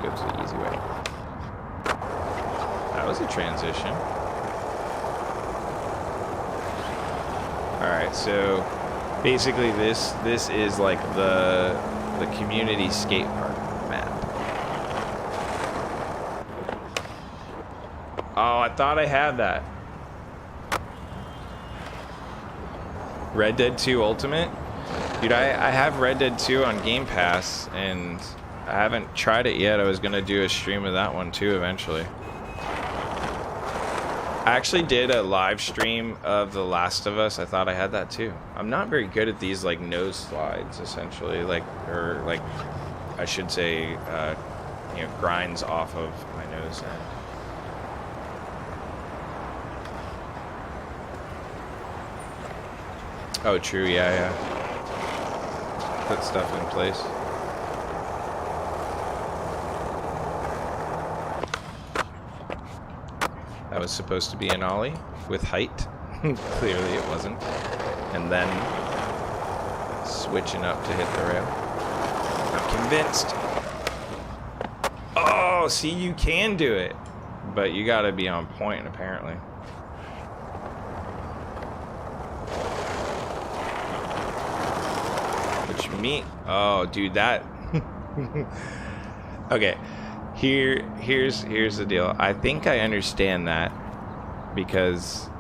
Go to the easy way. That was a transition. Alright, so basically this is like the community skate park map. Oh, I thought I had that. Red Dead 2 Ultimate? Dude, I have Red Dead 2 on Game Pass, and I haven't tried it yet. I was going to do a stream of that one too eventually. I actually did a live stream of The Last of Us. I thought I had that too. I'm not very good at these like nose slides, essentially, or I should say, you know, grinds off of my nose end. Oh, true. Yeah. Put stuff in place. That was supposed to be an ollie with height. Clearly it wasn't. And then switching up to hit the rail. I'm convinced. Oh, see, you can do it. But you gotta be on point, apparently. Which me? Oh, dude, that... Okay. Here's the deal. I think I understand that because,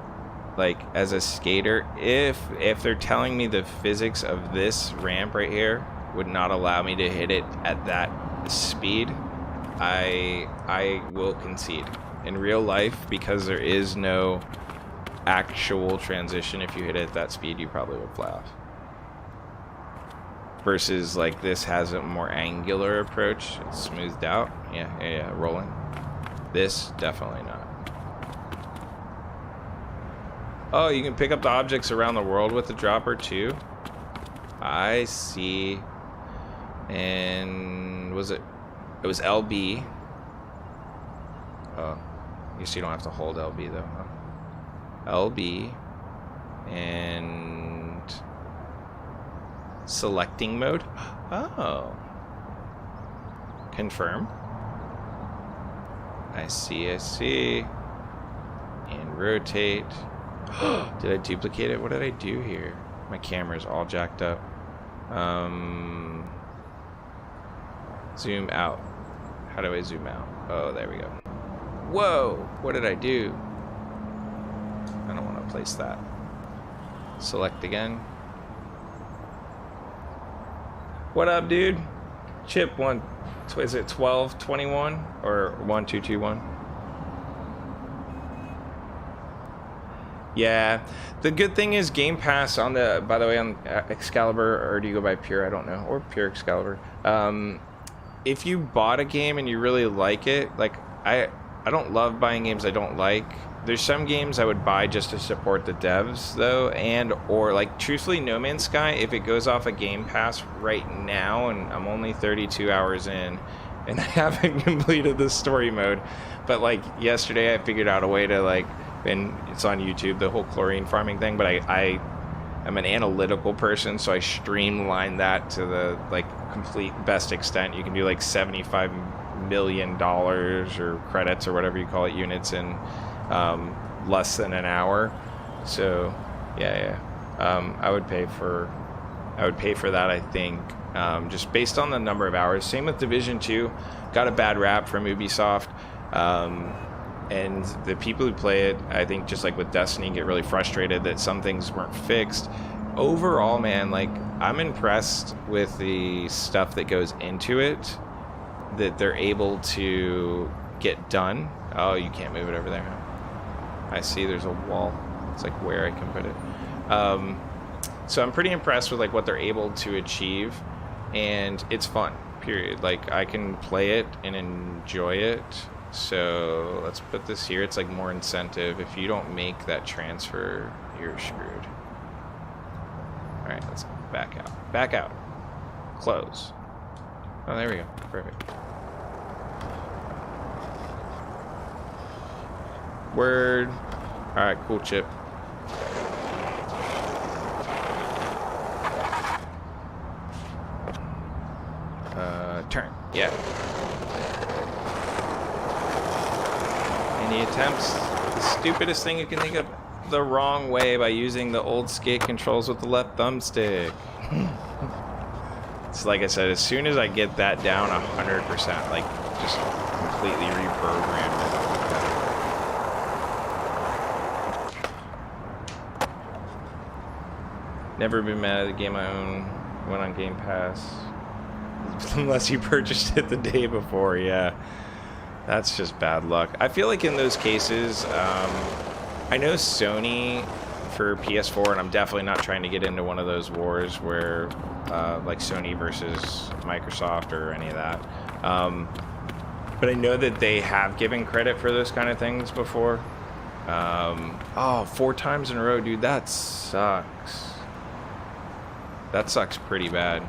like, as a skater, if they're telling me the physics of this ramp right here would not allow me to hit it at that speed, I will concede. In real life, because there is no actual transition, if you hit it at that speed, you probably would fly off. Versus like this has a more angular approach. It's smoothed out. Yeah, rolling. This, definitely not. Oh, you can pick up the objects around the world with the dropper too? I see. And was it was LB. Oh, I guess you don't have to hold LB though, huh? LB and selecting mode. Oh. Confirm. I see. And rotate. Did I duplicate it? What did I do here? My camera's all jacked up. Zoom out. How do I zoom out? Oh, there we go. Whoa! What did I do? I don't want to place that. Select again. What up, dude? Chip one, is it 1221 or 1221? Yeah, the good thing is Game Pass on the, by the way, on Excalibur, or do you go by Pure? I don't know, or Pure Excalibur. If you bought a game and you really like it, like I don't love buying games I don't like. There's some games I would buy just to support the devs though, or like truthfully No Man's Sky, if it goes off a Game Pass right now and I'm only 32 hours in and I haven't completed the story mode, but like yesterday I figured out a way to like, and it's on YouTube, the whole chlorine farming thing, but I'm an analytical person, so I streamline that to the like complete best extent. You can do like $75 million or credits or whatever you call it, units in less than an hour. So yeah. I would pay for that, I think, just based on the number of hours. Same with Division 2. Got a bad rap from Ubisoft, and the people who play it, I think, just like with Destiny, get really frustrated that some things weren't fixed. overall, man, like, I'm impressed with the stuff that goes into it, that they're able to get done. Oh, you can't move it over there, huh? I see there's a wall. It's like where I can put it. So I'm pretty impressed with like what they're able to achieve, and it's fun, period. Like, I can play it and enjoy it. So let's put this here. It's like more incentive. If you don't make that transfer, you're screwed. All right, let's back out. Back out. Close. Oh, there we go. Perfect. Word. All right, cool, Chip. Turn. Yeah. And he attempts the stupidest thing you can think of the wrong way by using the old skate controls with the left thumbstick. It's like I said, as soon as I get that down 100%, like, just completely reprogrammed it. Never been mad at a game I own. Went on Game Pass. Unless you purchased it the day before, yeah. That's just bad luck. I feel like in those cases, I know Sony for PS4, and I'm definitely not trying to get into one of those wars where, like Sony versus Microsoft or any of that. But I know that they have given credit for those kind of things before. Oh, 4 times in a row, dude, that sucks. That sucks pretty bad.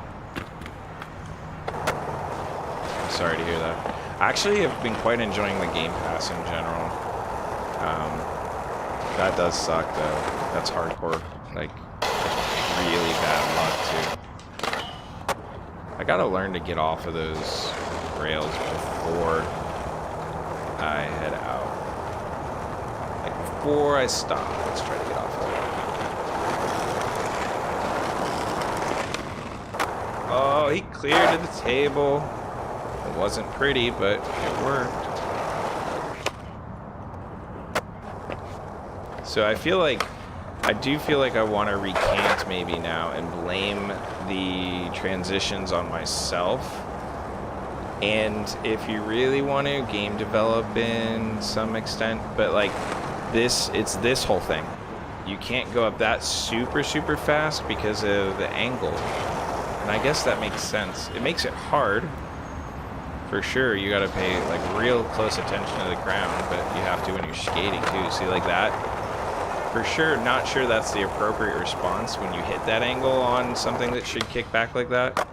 I'm sorry to hear that. I actually have been quite enjoying the Game Pass in general. That does suck, though. That's hardcore. Like, really bad luck, too. I gotta learn to get off of those rails before I head out. Like, before I stop, let's try to get off of it. Oh, he cleared to the table. It wasn't pretty, but it worked. So I do feel like I want to recant maybe now and blame the transitions on myself. And if you really want to, game develop in some extent, but like it's this whole thing. You can't go up that super fast because of the angle. And I guess that makes sense. It makes it hard. For sure, you gotta pay like real close attention to the ground, but you have to when you're skating too. See, like that? For sure, not sure that's the appropriate response when you hit that angle on something that should kick back like that.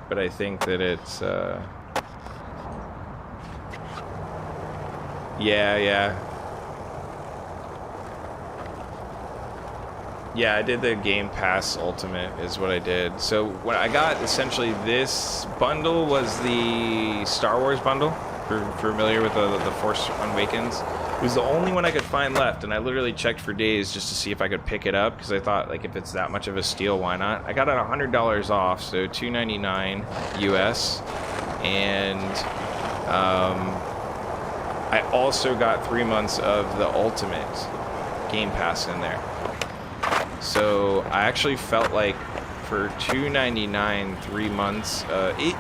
But I think that it's, yeah. Yeah, I did the Game Pass Ultimate is what I did. So what I got, essentially, this bundle was the Star Wars bundle. If you're familiar with the Force Awakens. It was the only one I could find left, and I literally checked for days just to see if I could pick it up, because I thought, like, if it's that much of a steal, why not? I got it $100 off, so $299 US. And I also got 3 months of the Ultimate Game Pass in there. So I actually felt like for $299, 3 months,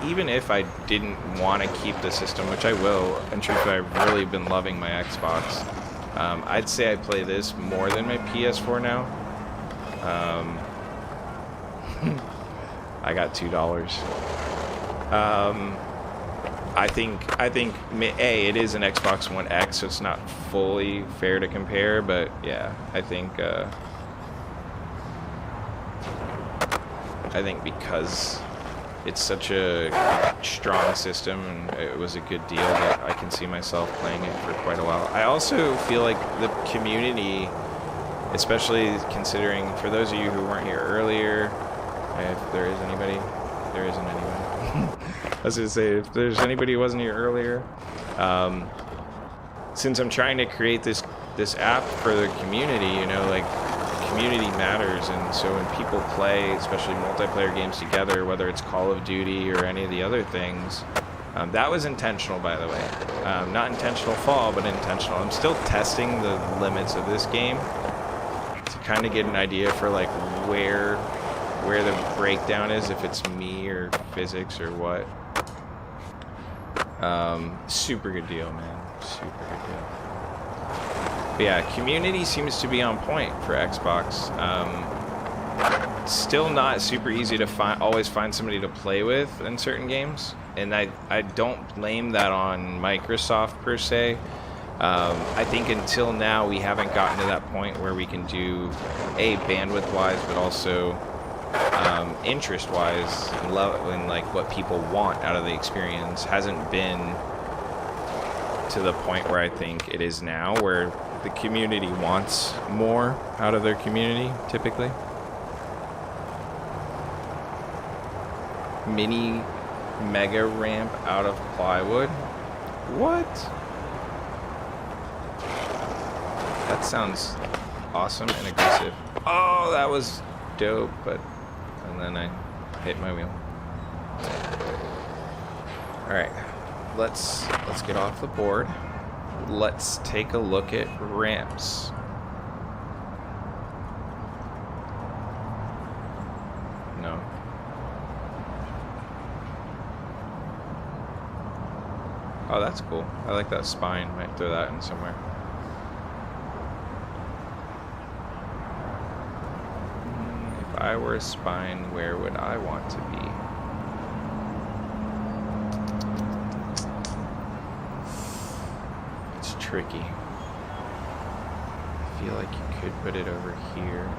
even if I didn't want to keep the system, which I will, and truthfully I've really been loving my Xbox, I'd say I play this more than my PS4 now. I got $2. I think it is an Xbox One X, so it's not fully fair to compare, but yeah, I think because it's such a strong system and it was a good deal, that I can see myself playing it for quite a while. I also feel like the community, especially considering for those of you who weren't here earlier, if there is anybody, there isn't anybody. I was going to say, if there's anybody who wasn't here earlier, since I'm trying to create this app for the community, you know, like, community matters, and so when people play, especially multiplayer games together, whether it's Call of Duty or any of the other things, that was intentional, by the way. Not intentional fall, but intentional. I'm still testing the limits of this game to kind of get an idea for like where the breakdown is, if it's me or physics or what. Super good deal, man. Super good deal. But yeah, community seems to be on point for Xbox. Still not super easy to always find somebody to play with in certain games, and I don't blame that on Microsoft per se. I think until now we haven't gotten to that point where we can do bandwidth wise, but also interest wise and like what people want out of the experience hasn't been to the point where I think it is now, where the community wants more out of their community typically. Mini mega ramp out of plywood. What? That sounds awesome and aggressive. Oh, that was dope, and then I hit my wheel. All right, let's get off the board. Let's take a look at ramps. No. Oh, that's cool. I like that spine. Might throw that in somewhere. If I were a spine, where would I want to be? It's tricky. I feel like you could put it over here.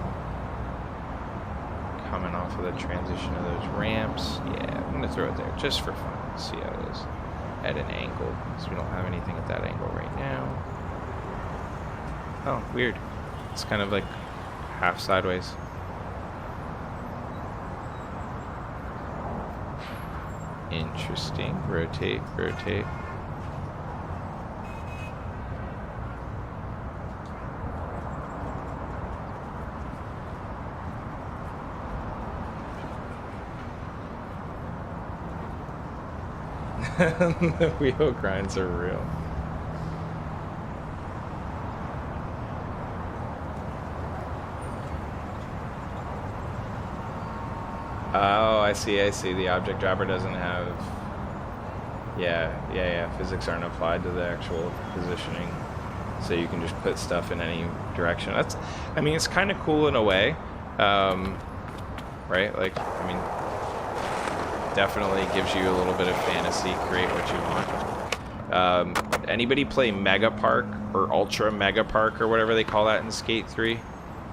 Coming off of the transition of those ramps. Yeah, I'm gonna throw it there just for fun. See how it is. At an angle, because we don't have anything at that angle right now. Oh, weird. It's kind of like half sideways. Interesting. Rotate, rotate. The wheel grinds are real. Oh, I see. The object dropper doesn't have... Yeah. Physics aren't applied to the actual positioning. So you can just put stuff in any direction. I mean, it's kind of cool in a way. Right? Like, I mean... definitely gives you a little bit of fantasy, create what you want. Anybody play Mega Park or Ultra Mega Park or whatever they call that in Skate 3?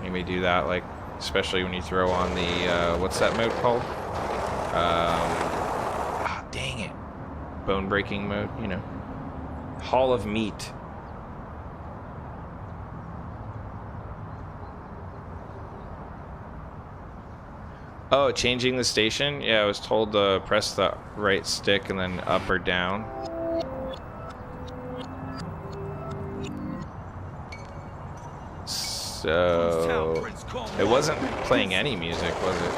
Anybody do that? Like, especially when you throw on the, what's that mode called? Dang it. Bone breaking mode, you know. Hall of Meat. Oh, changing the station? Yeah, I was told to press the right stick and then up or down. So... it wasn't playing any music, was it?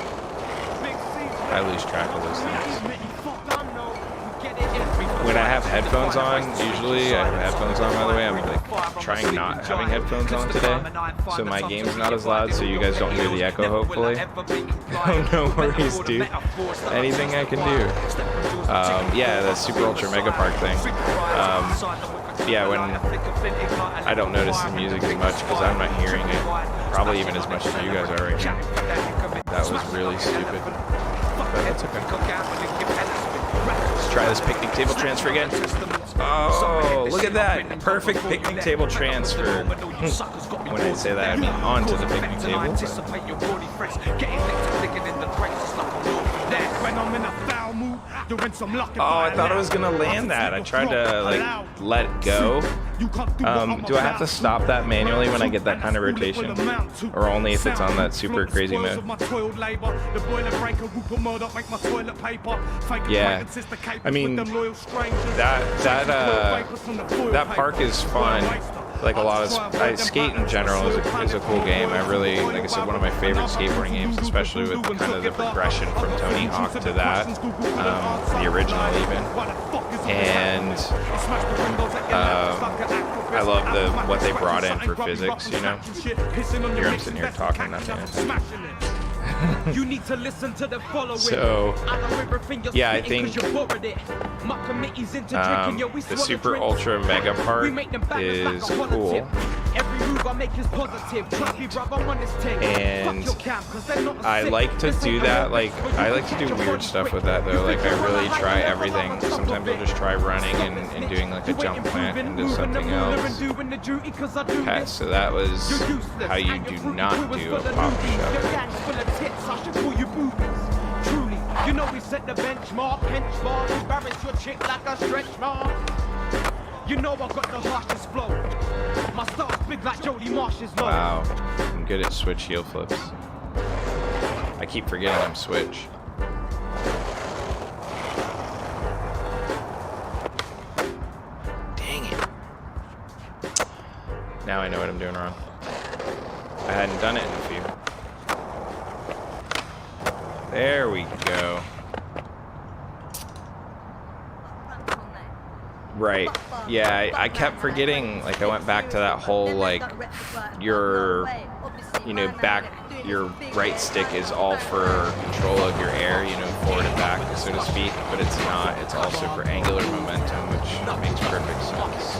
I lose track of those things. When I have headphones on, usually, I have headphones on by the way, I'm like trying not having headphones on today, so my game's not as loud, so you guys don't hear the echo, hopefully. Oh, no worries, dude. Anything I can do. Yeah, the Super Ultra Mega Park thing. Yeah, when I don't notice the music as much because I'm not hearing it, probably even as much as you guys are right now. That was really stupid, but that's okay. Let's try this picnic table transfer again. Oh, look at that. Perfect picnic table transfer. When I say that, I mean onto the picnic table. Oh, I thought I was gonna land that. I tried to like let go. Do I have to stop that manually when I get that kind of rotation, or only if it's on that super crazy mode? Yeah, I mean that park is fun. Like a lot of skate in general is a cool game. I really, like I said, one of my favorite skateboarding games, especially with kind of the progression from Tony Hawk to that, the original even. And I love what they brought in for physics, you know? Here I'm sitting here talking, nothing. You need to listen to the following. So, yeah, I think the super ultra mega part is cool. And I like to do that. Like, I like to do weird stuff with that though. Like, I really try everything. Sometimes I'll just try running and doing like a jump plant into something else. Okay, so that was how you do not do a pop shove. You know we set the benchmark, benchmark, embarrass your chick like a stretch mark. You know I got the harshest flow. My style's big like Jody Marsh's low. Wow, I'm good at switch heel flips. I keep forgetting I'm switch. Dang it. Now I know what I'm doing wrong. I hadn't done it in a few. There we go. Right. Yeah, I kept forgetting, like I went back to that whole, like, your right stick is all for control of your air, you know, forward and back, so to speak, but it's not. It's also for angular momentum, which makes perfect sense.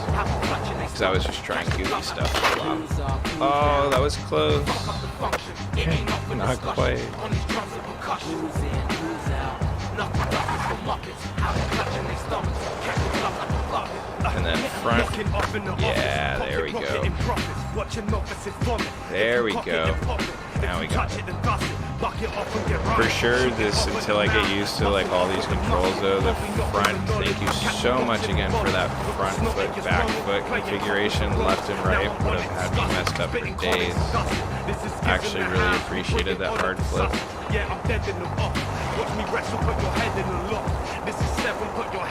Because I was just trying goofy stuff for a while. Oh, that was close. Not quite. And then front. Yeah, there we go. There we go. Now we got it. For sure, this, until I get used to like all these controls though, the front, thank you so much again for that front foot, back foot configuration, left and right, would have had me messed up for days. I actually really appreciated that hard flip.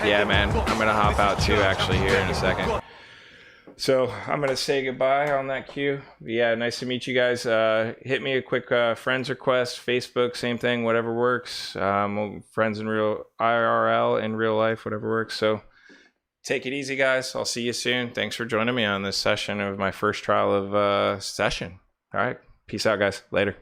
Yeah, man, I'm gonna hop out too actually here in a second. So I'm going to say goodbye on that cue. Yeah, nice to meet you guys. Hit me a quick friends request, Facebook, same thing, whatever works. Friends in real IRL, in real life, whatever works. So take it easy, guys. I'll see you soon. Thanks for joining me on this session of my first trial of session. All right. Peace out, guys. Later.